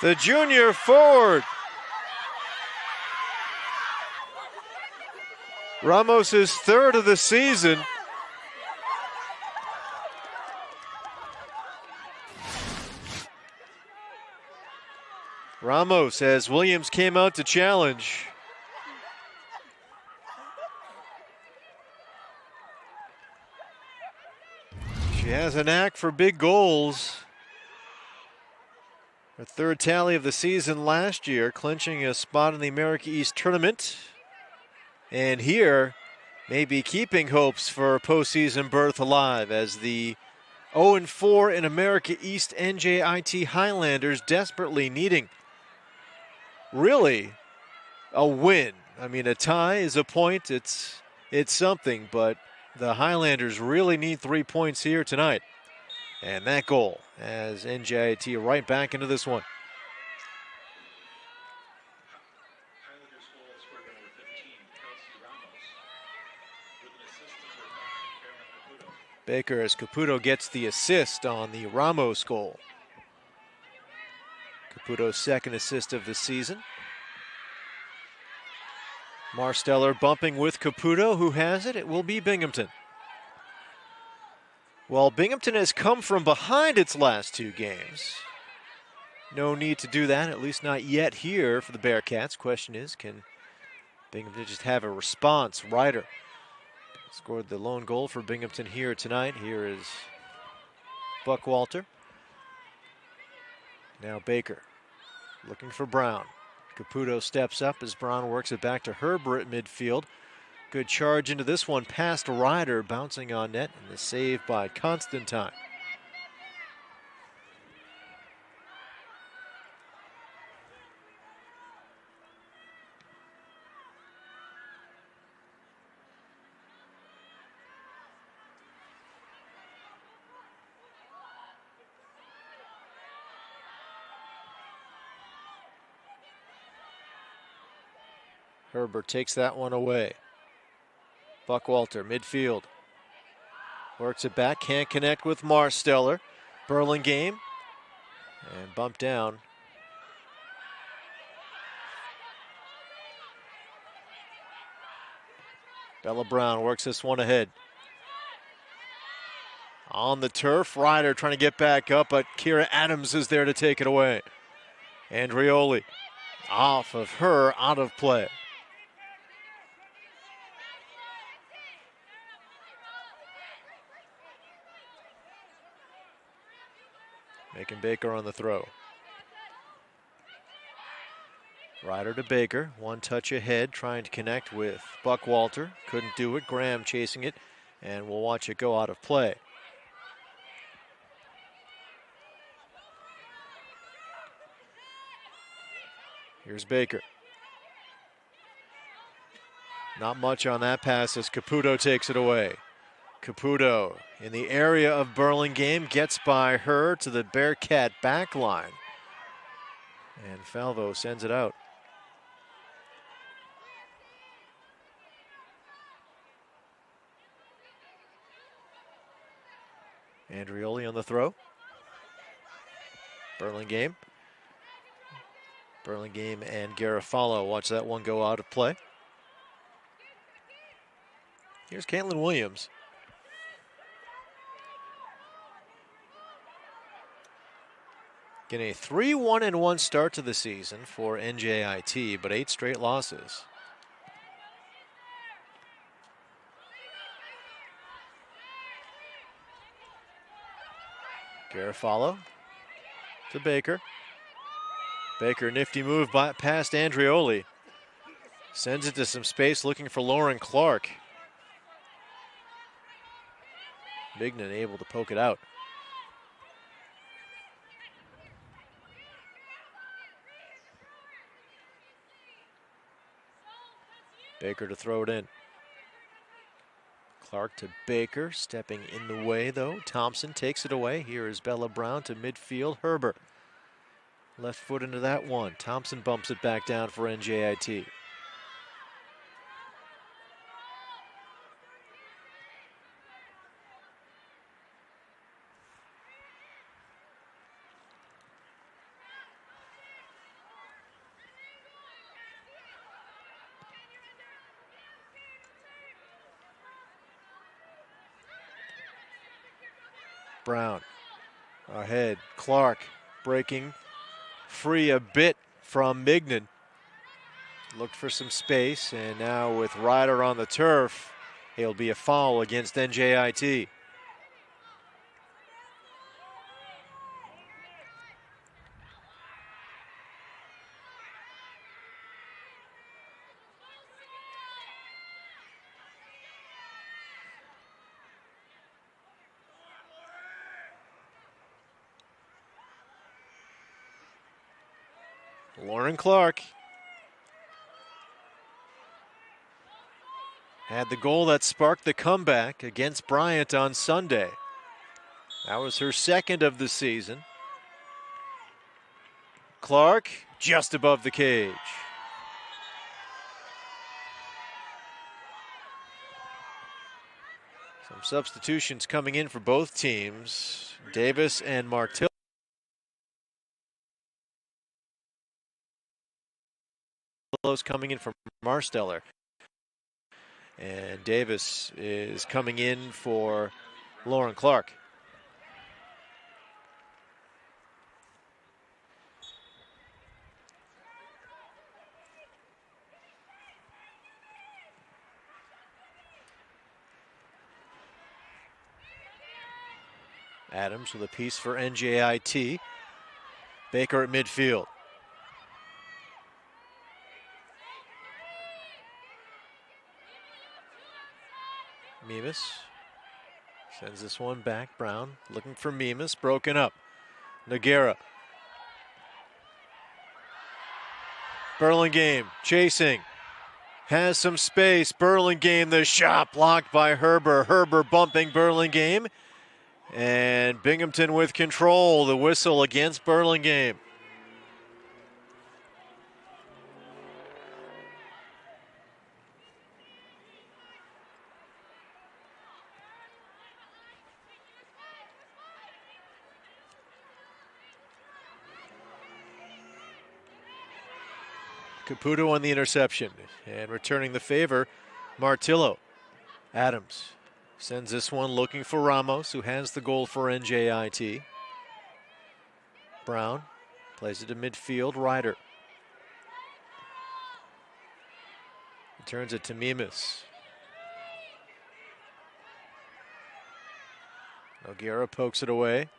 the junior forward. Ramos' third of the season. Ramos, as Williams came out to challenge. She has a knack for big goals. Her third tally of the season last year, clinching a spot in the America East tournament. And here, maybe keeping hopes for a postseason berth alive as the 0-4 in America East NJIT Highlanders desperately needing really a win. I mean, a tie is a point. It's something, but the Highlanders really need 3 points here tonight. And that goal as NJIT right back into this one. Baker as Caputo gets the assist on the Ramos goal. Caputo's second assist of the season. Marsteller bumping with Caputo. Who has it? It will be Binghamton. Well, Binghamton has come from behind its last two games. No need to do that, at least not yet here for the Bearcats. Question is, can Binghamton just have a response? Ryder scored the lone goal for Binghamton here tonight. Here is Buckwalter. Now Baker looking for Brown. Caputo steps up as Brown works it back to Herbert at midfield. Good charge into this one past Ryder, bouncing on net, and the save by Constantine. Herbert takes that one away. Buckwalter, midfield. Works it back, can't connect with Marsteller. Burlingame, and bumped down. Bella Brown works this one ahead. On the turf, Ryder trying to get back up, but Kira Adams is there to take it away. Andrioli off of her, out of play. Making Baker on the throw. Ryder to Baker, one touch ahead, trying to connect with Buckwalter. Couldn't do it. Graham chasing it, and we'll watch it go out of play. Here's Baker. Not much on that pass as Caputo takes it away. Caputo in the area of Burlingame, gets by her to the Bearcat back line. And Falvo sends it out. Andrioli on the throw. Burlingame and Garofalo. Watch that one go out of play. Here's Caitlin Williams. Getting a 3-1-1 start to the season for NJIT, but 8 straight losses. Garofalo to Baker. Baker, nifty move past Andrioli. Sends it to some space, looking for Lauren Clark. Mignon able to poke it out. Baker to throw it in. Clark to Baker, stepping in the way though. Thompson takes it away. Here is Bella Brown to midfield. Herbert. Left foot into that one. Thompson bumps it back down for NJIT. Brown ahead. Clark breaking free a bit from Mignon. Looked for some space, and now with Ryder on the turf, it'll be a foul against NJIT. Lauren Clark had the goal that sparked the comeback against Bryant on Sunday. That was her second of the season. Clark just above the cage. Some substitutions coming in for both teams. Davis and Martillo coming in from Marsteller. And Davis is coming in for Lauren Clark. Adams with a piece for NJIT. Baker at midfield. Mimas sends this one back. Brown looking for Mimas, broken up. Noguera. Burlingame chasing. Has some space. Burlingame, the shot blocked by Herbert. Herbert bumping Burlingame. And Binghamton with control. The whistle against Burlingame. Caputo on the interception. And returning the favor, Martillo. Adams sends this one looking for Ramos, who has the goal for NJIT. Brown plays it to midfield. Ryder returns it to Mimas. Nogueira pokes it away.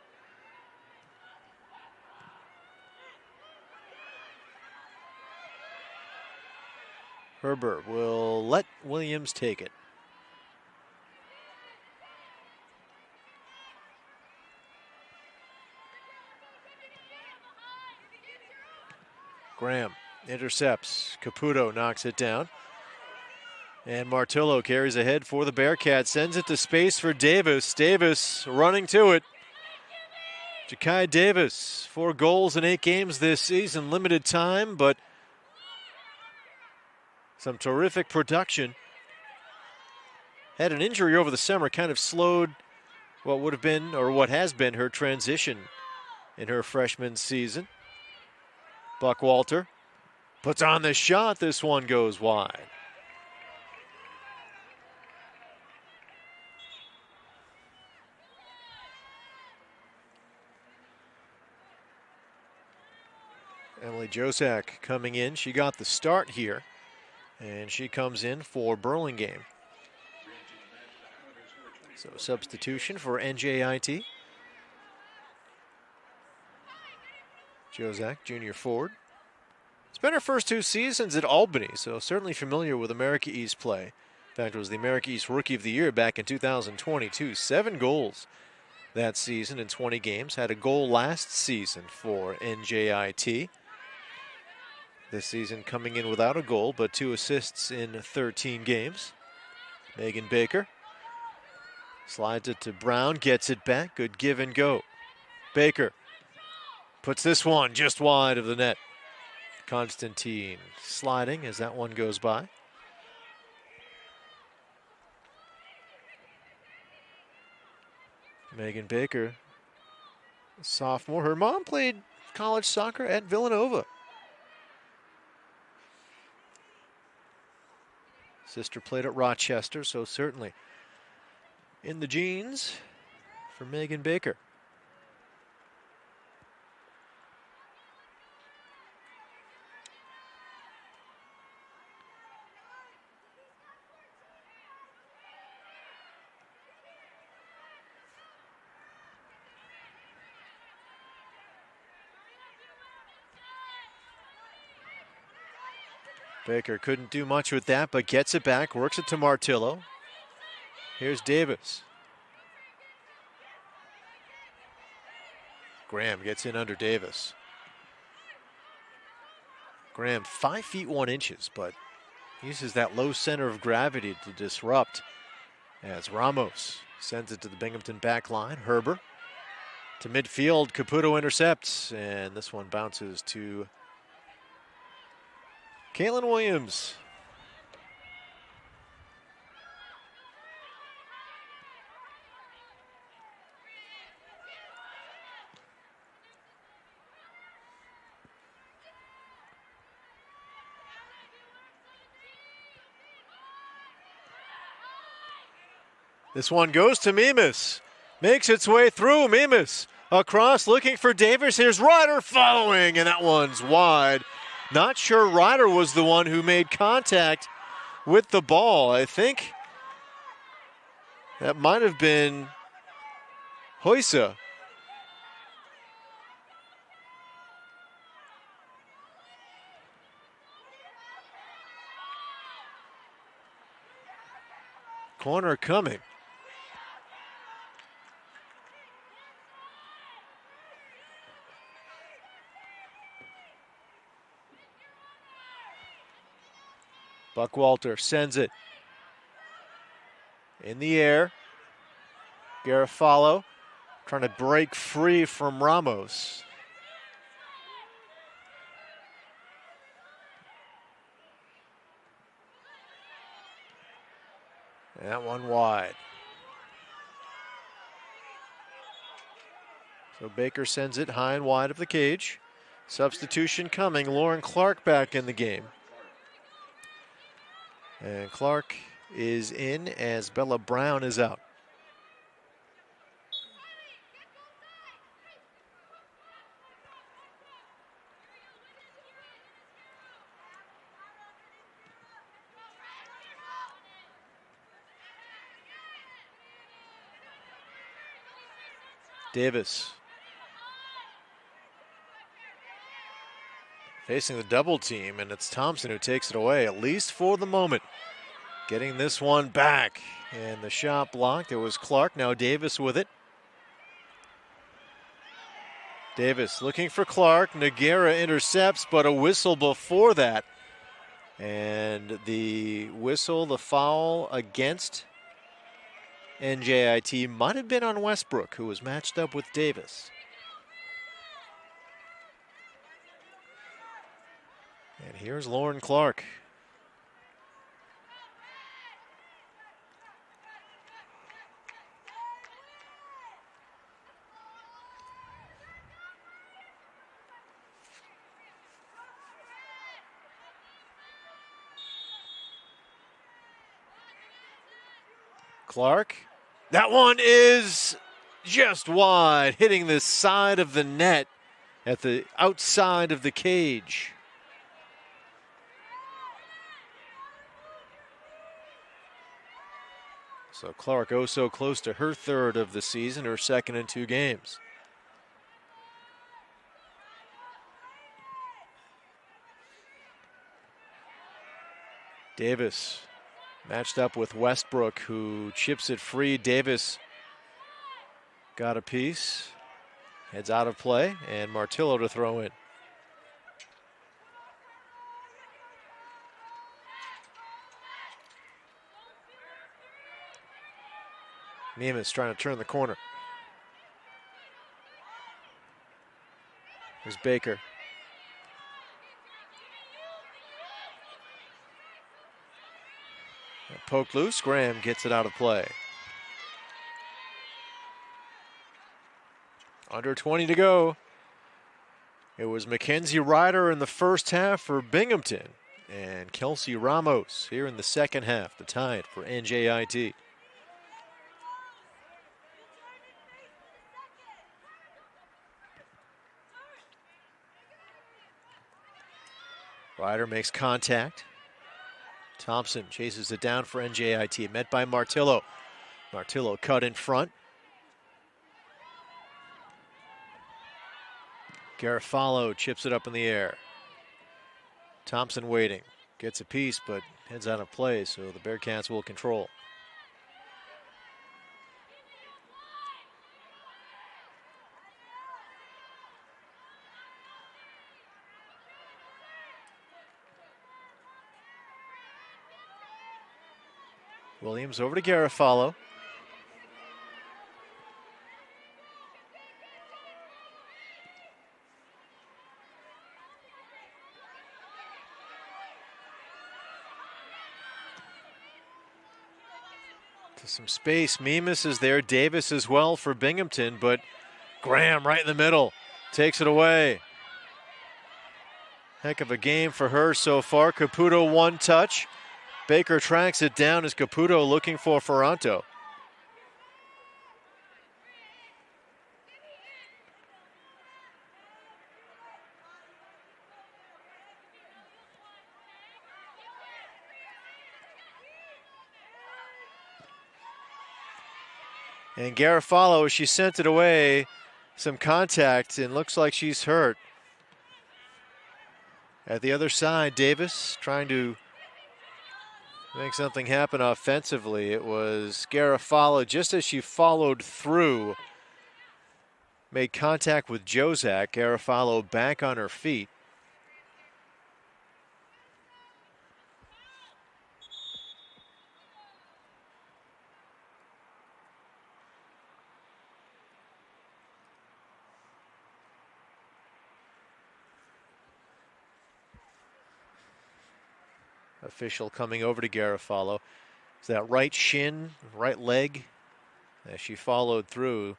Herbert will let Williams take it. Graham intercepts. Caputo knocks it down. And Martillo carries ahead for the Bearcats. Sends it to space for Davis. Davis running to it. Ja'Kai Davis, 4 goals in 8 games this season. Limited time, but some terrific production. Had an injury over the summer, kind of slowed what would have been, or what has been, her transition in her freshman season. Buckwalter puts on the shot. This one goes wide. Emily Josak coming in. She got the start here, and she comes in for Burlingame. So substitution for NJIT. Josak, junior forward. It's been her first 2 seasons at Albany, so certainly familiar with America East play. In fact, it was the America East Rookie of the Year back in 2022. 7 goals that season in 20 games. Had a goal last season for NJIT. This season coming in without a goal, but 2 assists in 13 games. Megan Baker slides it to Brown, gets it back. Good give and go. Baker puts this one just wide of the net. Constantine sliding as that one goes by. Megan Baker, sophomore. Her mom played college soccer at Villanova. Sister played at Rochester, so certainly in the genes for Megan Baker. Baker couldn't do much with that, but gets it back, works it to Martillo. Here's Davis. Graham gets in under Davis. Graham 5 feet 1 inches, but uses that low center of gravity to disrupt as Ramos sends it to the Binghamton back line. Herbert to midfield. Caputo intercepts, and this one bounces to Caitlin Williams. This one goes to Mimas. Makes its way through. Mimas across looking for Davis. Here's Ryder following, and that one's wide. Not sure Ryder was the one who made contact with the ball. I think that might have been Hoysa. Corner coming. Buckwalter sends it in the air. Garofalo trying to break free from Ramos. That one wide. So Baker sends it high and wide of the cage. Substitution coming. Lauren Clark back in the game. And Clark is in as Bella Brown is out. Davis facing the double team, and it's Thompson who takes it away, at least for the moment. Getting this one back, and the shot blocked. It was Clark, now Davis with it. Davis looking for Clark. Noguera intercepts, but a whistle before that. And the whistle, the foul against NJIT might have been on Westbrook, who was matched up with Davis. And here's Lauren Clark. Clark, that one is just wide, hitting the side of the net at the outside of the cage. So Clark oh so close to her third of the season, her second in 2 games. Davis matched up with Westbrook, who chips it free. Davis got a piece, heads out of play, and Martillo to throw in. Neiman's trying to turn the corner. Here's Baker. Poked loose, Graham gets it out of play. Under 20 to go. It was Mackenzie Ryder in the first half for Binghamton, and Kelsey Ramos here in the second half, the tide for NJIT. Ryder makes contact. Thompson chases it down for NJIT, met by Martillo. Martillo cut in front. Garofalo chips it up in the air. Thompson waiting, gets a piece, but heads out of play, so the Bearcats will control. Williams over to Garofalo. To some space. Mimas is there. Davis as well for Binghamton, but Graham right in the middle takes it away. Heck of a game for her so far. Caputo one touch. Baker tracks it down as Caputo looking for Ferranto. And Garofalo, she sent it away, some contact, and looks like she's hurt. At the other side, Davis trying to make something happen offensively. It was Garofalo, just as she followed through, made contact with Jozak. Garofalo back on her feet. Official coming over to Garofalo. It's that right shin, right leg, as she followed through.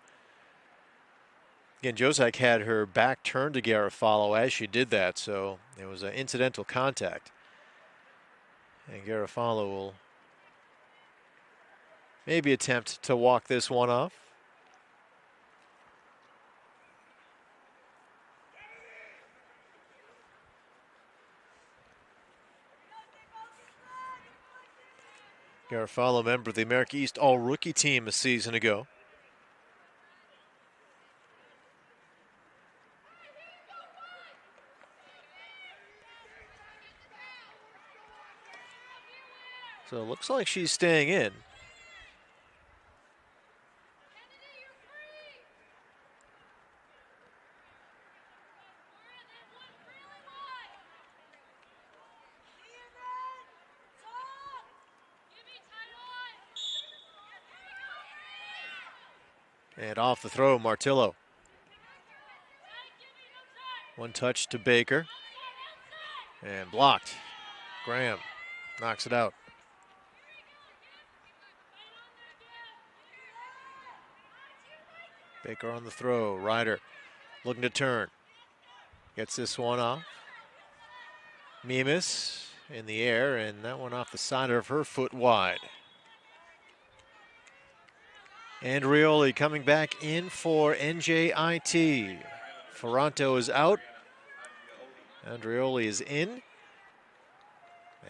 Again, Jozak had her back turned to Garofalo as she did that, so it was an incidental contact. And Garofalo will maybe attempt to walk this one off. Garofalo, member of the America East All-Rookie team a season ago. So it looks like she's staying in. And off the throw, Martillo. One touch to Baker. And blocked. Graham knocks it out. Baker on the throw. Ryder looking to turn. Gets this one off. Mimas in the air, and that one off the side of her foot wide. Andrioli coming back in for NJIT. Ferranto is out. Andrioli is in.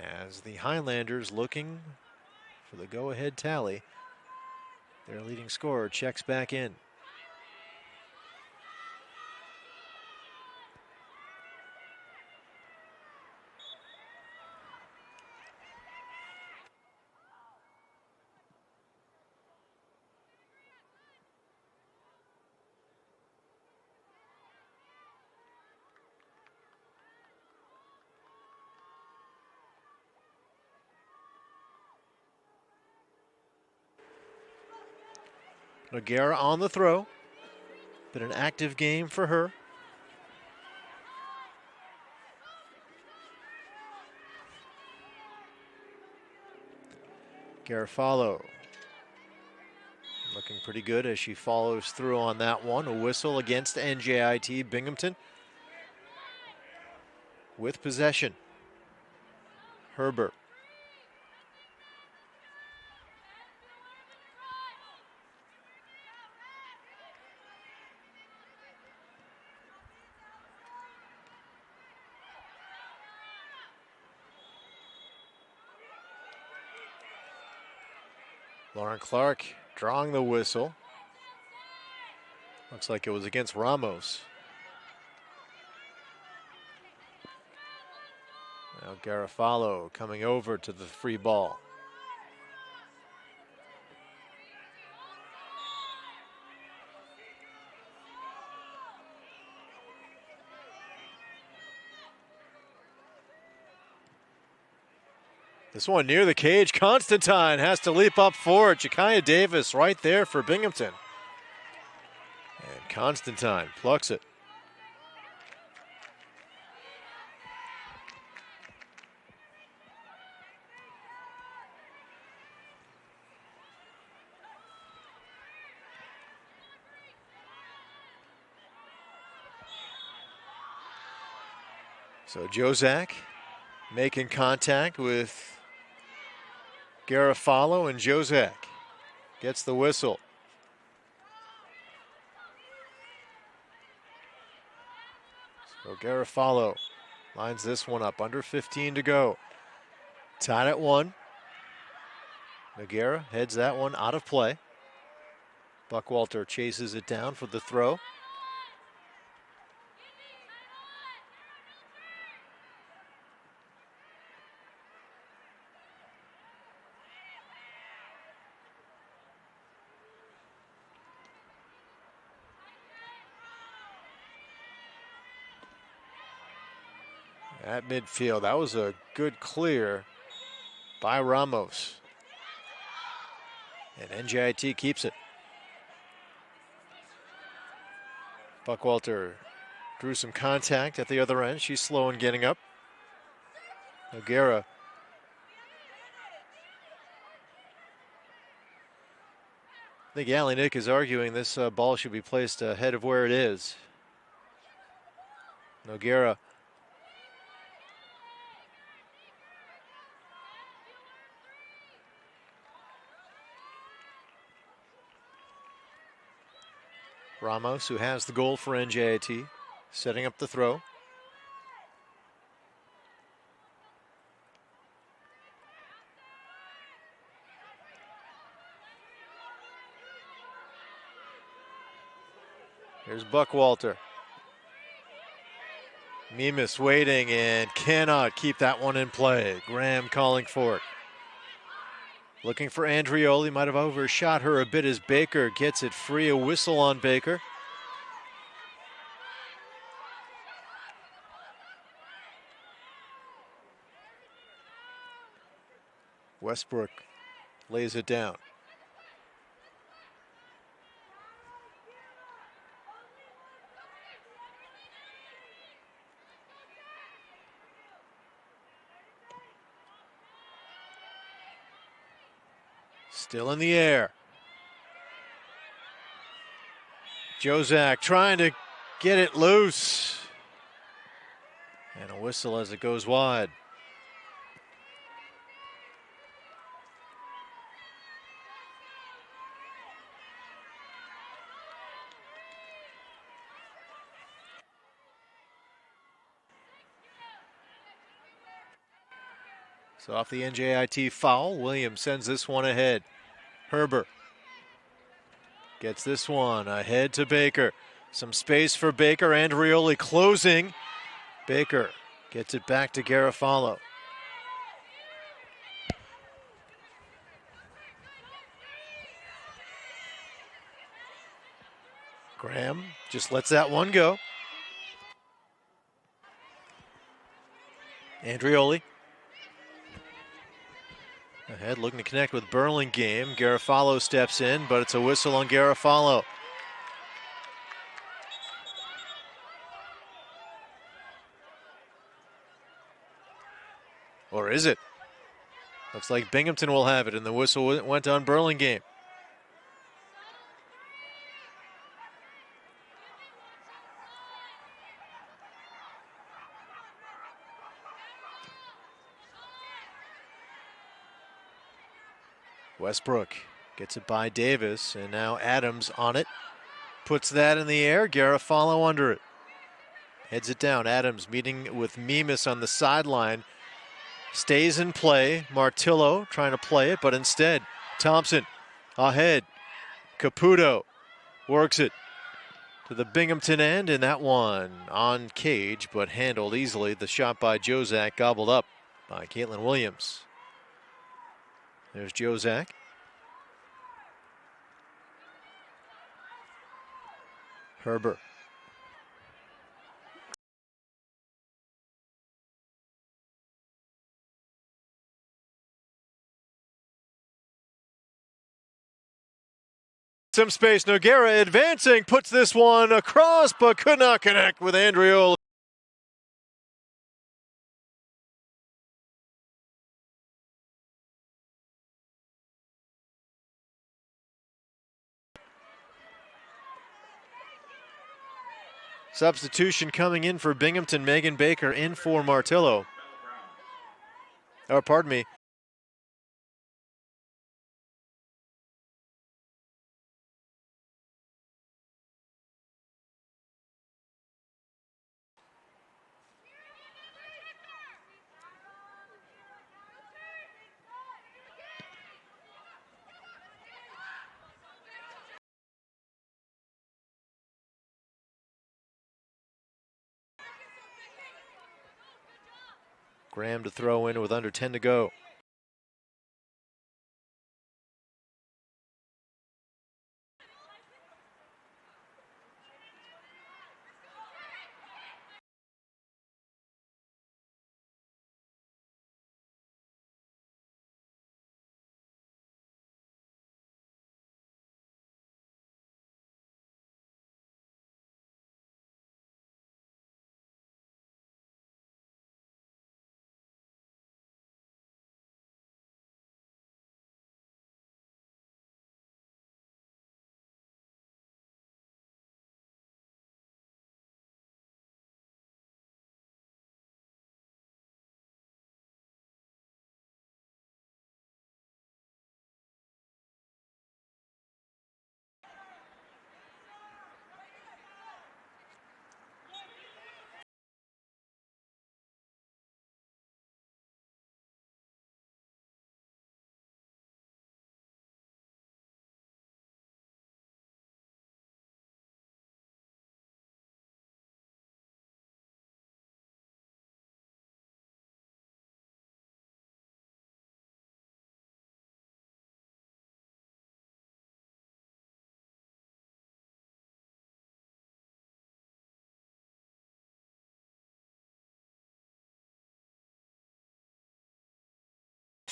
As the Highlanders looking for the go-ahead tally. Their leading scorer checks back in. Noguera on the throw. Been an active game for her. Garofalo looking pretty good as she follows through on that one. A whistle against NJIT Binghamton. With possession. Herbert. Lauren Clark drawing the whistle. Looks like it was against Ramos. Now Garofalo coming over to the free ball. This one near the cage. Constantine has to leap up for it. Jakaya Davis right there for Binghamton. And Constantine plucks it. So Jozak making contact with Garofalo, and Jozak gets the whistle. So Garofalo lines this one up. Under 15 to go. Tied at 1. Noguera heads that one out of play. Buckwalter chases it down for the throw. At midfield, that was a good clear by Ramos. And NJIT keeps it. Buckwalter drew some contact at the other end. She's slow in getting up. Noguera I think Allie Nick is arguing this ball should be placed ahead of where it is. Noguera. Ramos, who has the goal for NJIT, setting up the throw. Here's Buckwalter. Mimas waiting and cannot keep that one in play. Graham calling for it. Looking for Andrioli, might have overshot her a bit as Baker gets it free. A whistle on Baker. Westbrook lays it down. Still in the air. Jozak trying to get it loose. And a whistle as it goes wide. So off the NJIT foul, Williams sends this one ahead. Herbert gets this one ahead to Baker. Some space for Baker. Andrioli closing. Baker gets it back to Garofalo. Graham just lets that one go. Andrioli ahead, looking to connect with Burlingame. Garofalo steps in, but it's a whistle on Garofalo. Or is it? Looks like Binghamton will have it, and the whistle went on Burlingame. Westbrook gets it by Davis, and now Adams on it. Puts that in the air, Garofalo under it. Heads it down, Adams meeting with Mimas on the sideline. Stays in play, Martillo trying to play it, but instead, Thompson ahead. Caputo works it to the Binghamton end, and that one on cage, but handled easily. The shot by Jozak gobbled up by Caitlin Williams. There's Jozak. Herbert. Some space. Noguera advancing, puts this one across, but could not connect with Andrioli. Substitution coming in for Binghamton. Megan Baker in for Martillo. Oh, pardon me. Graham to throw in with under 10 to go.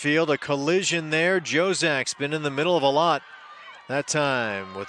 midfield. A collision there. Jozak's been in the middle of a lot that time with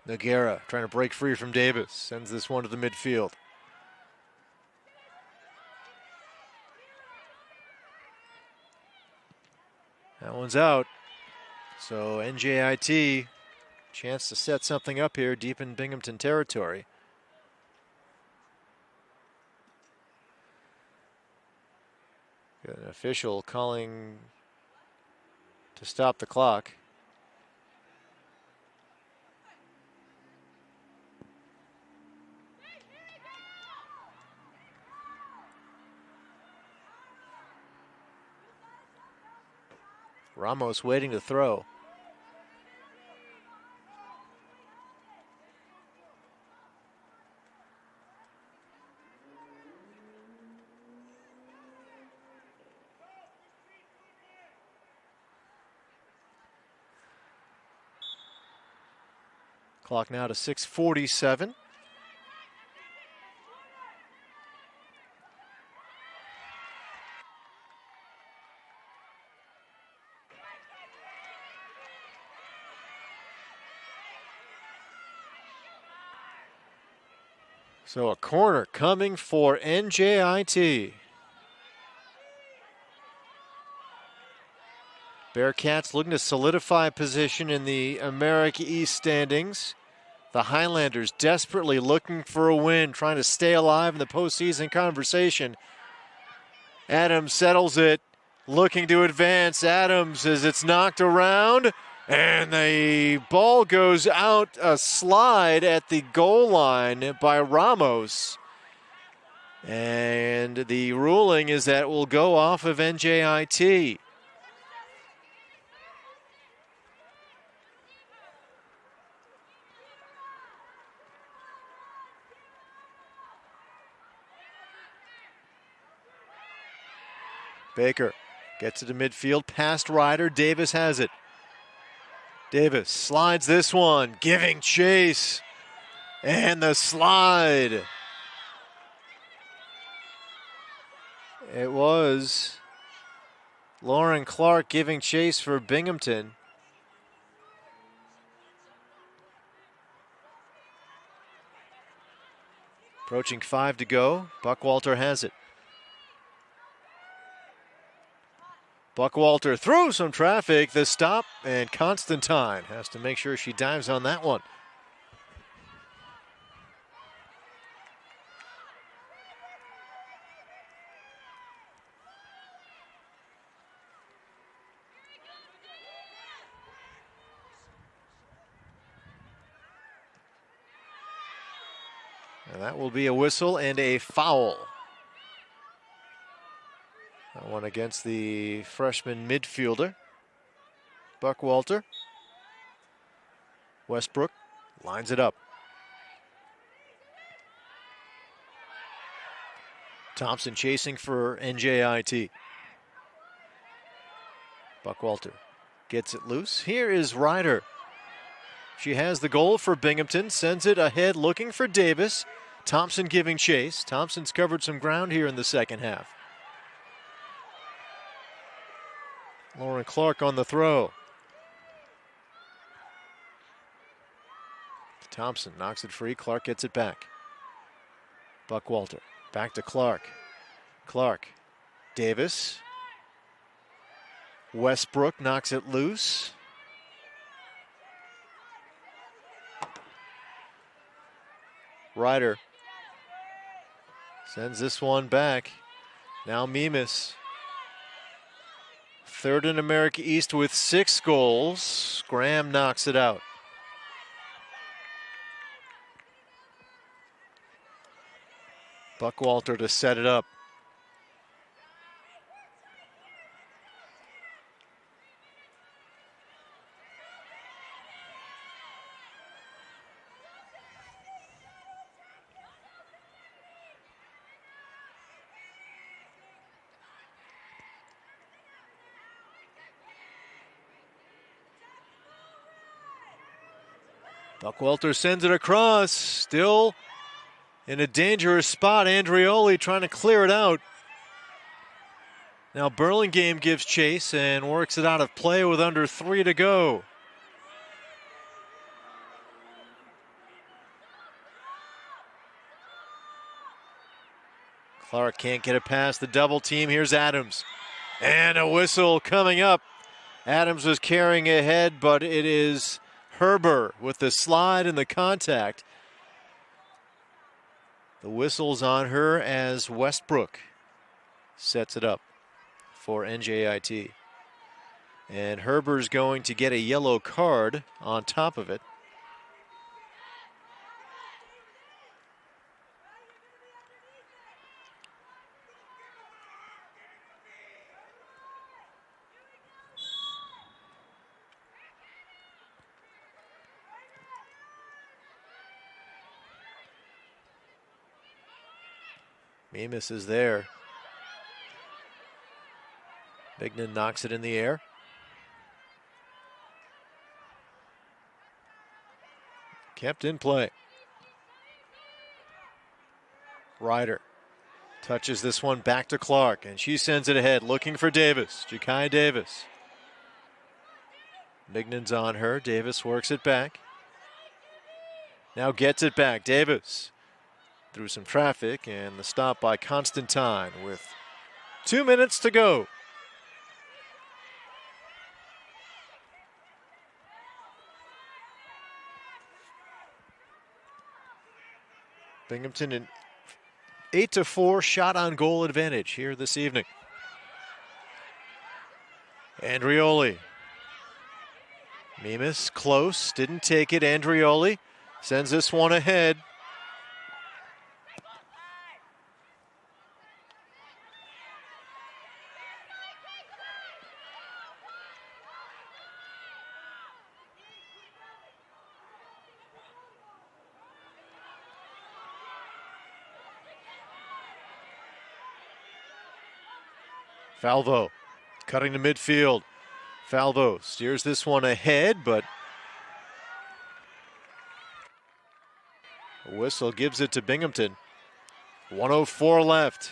Noguera trying to break free from Davis. Sends this one to the midfield. That one's out. So NJIT, chance to set something up here deep in Binghamton territory. Got an official calling to stop the clock. Ramos waiting to throw. Clock now to 6:47. So a corner coming for NJIT. Bearcats looking to solidify position in the America East standings. The Highlanders desperately looking for a win, trying to stay alive in the postseason conversation. Adams settles it, looking to advance. Adams as it's knocked around, and the ball goes out a slide at the goal line by Ramos. And the ruling is that it will go off of NJIT. Baker gets to the midfield, past Ryder. Davis has it. Davis slides this one, giving chase. And the slide. It was Lauren Clark giving chase for Binghamton. Approaching 5 to go. Buckwalter has it. Buckwalter through some traffic. The stop, and Constantine has to make sure she dives on that one. And that will be a whistle and a foul. That one against the freshman midfielder, Buckwalter. Westbrook lines it up. Thompson chasing for NJIT. Buckwalter gets it loose. Here is Ryder. She has the goal for Binghamton, sends it ahead looking for Davis. Thompson giving chase. Thompson's covered some ground here in the second half. Lauren Clark on the throw. Thompson knocks it free. Clark gets it back. Buckwalter back to Clark. Clark. Davis. Westbrook knocks it loose. Ryder sends this one back. Now Mimas. Third in America East with 6 goals. Graham knocks it out. Buckwalter to set it up. Buckwalter sends it across. Still in a dangerous spot. Andrioli trying to clear it out. Now Burlingame gives chase and works it out of play with under 3 to go. Clark can't get it past the double team. Here's Adams. And a whistle coming up. Adams was carrying ahead, but it is Herber with the slide and the contact. The whistle's on her as Westbrook sets it up for NJIT. And Herber's going to get a yellow card on top of it. Mimas is there. Bignan knocks it in the air. Kept in play. Ryder touches this one back to Clark, and she sends it ahead, looking for Davis. Jakai Davis. Bignan's on her. Davis works it back. Now gets it back. Davis through some traffic, and the stop by Constantine with 2 minutes to go. Binghamton in 8-4 shot on goal advantage here this evening. Andrioli. Mimas close, didn't take it. Andrioli sends this one ahead. Falvo cutting to midfield. Falvo steers this one ahead, but a whistle gives it to Binghamton. 1:04 left.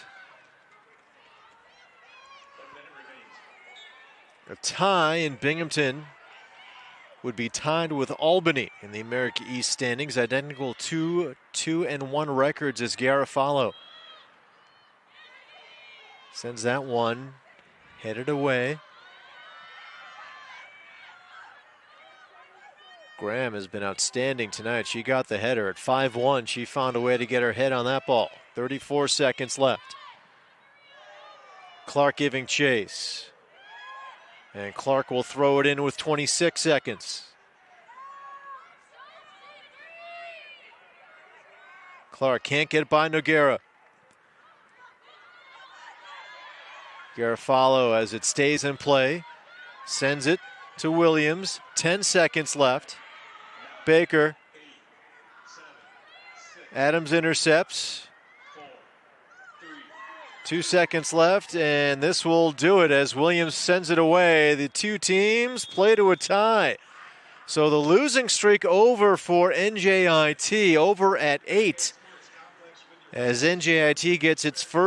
A tie in Binghamton would be tied with Albany in the America East standings, identical 2-1 records as Garofalo sends that one headed away. Graham has been outstanding tonight. She got the header at 5-1. She found a way to get her head on that ball. 34 seconds left. Clark giving chase. And Clark will throw it in with 26 seconds. Clark can't get by Noguera. Garofalo, as it stays in play, sends it to Williams. 10 seconds left. Baker. Adams intercepts. 2 seconds left, and this will do it as Williams sends it away. The two teams play to a tie. So the losing streak over for NJIT, over at 8, as NJIT gets its first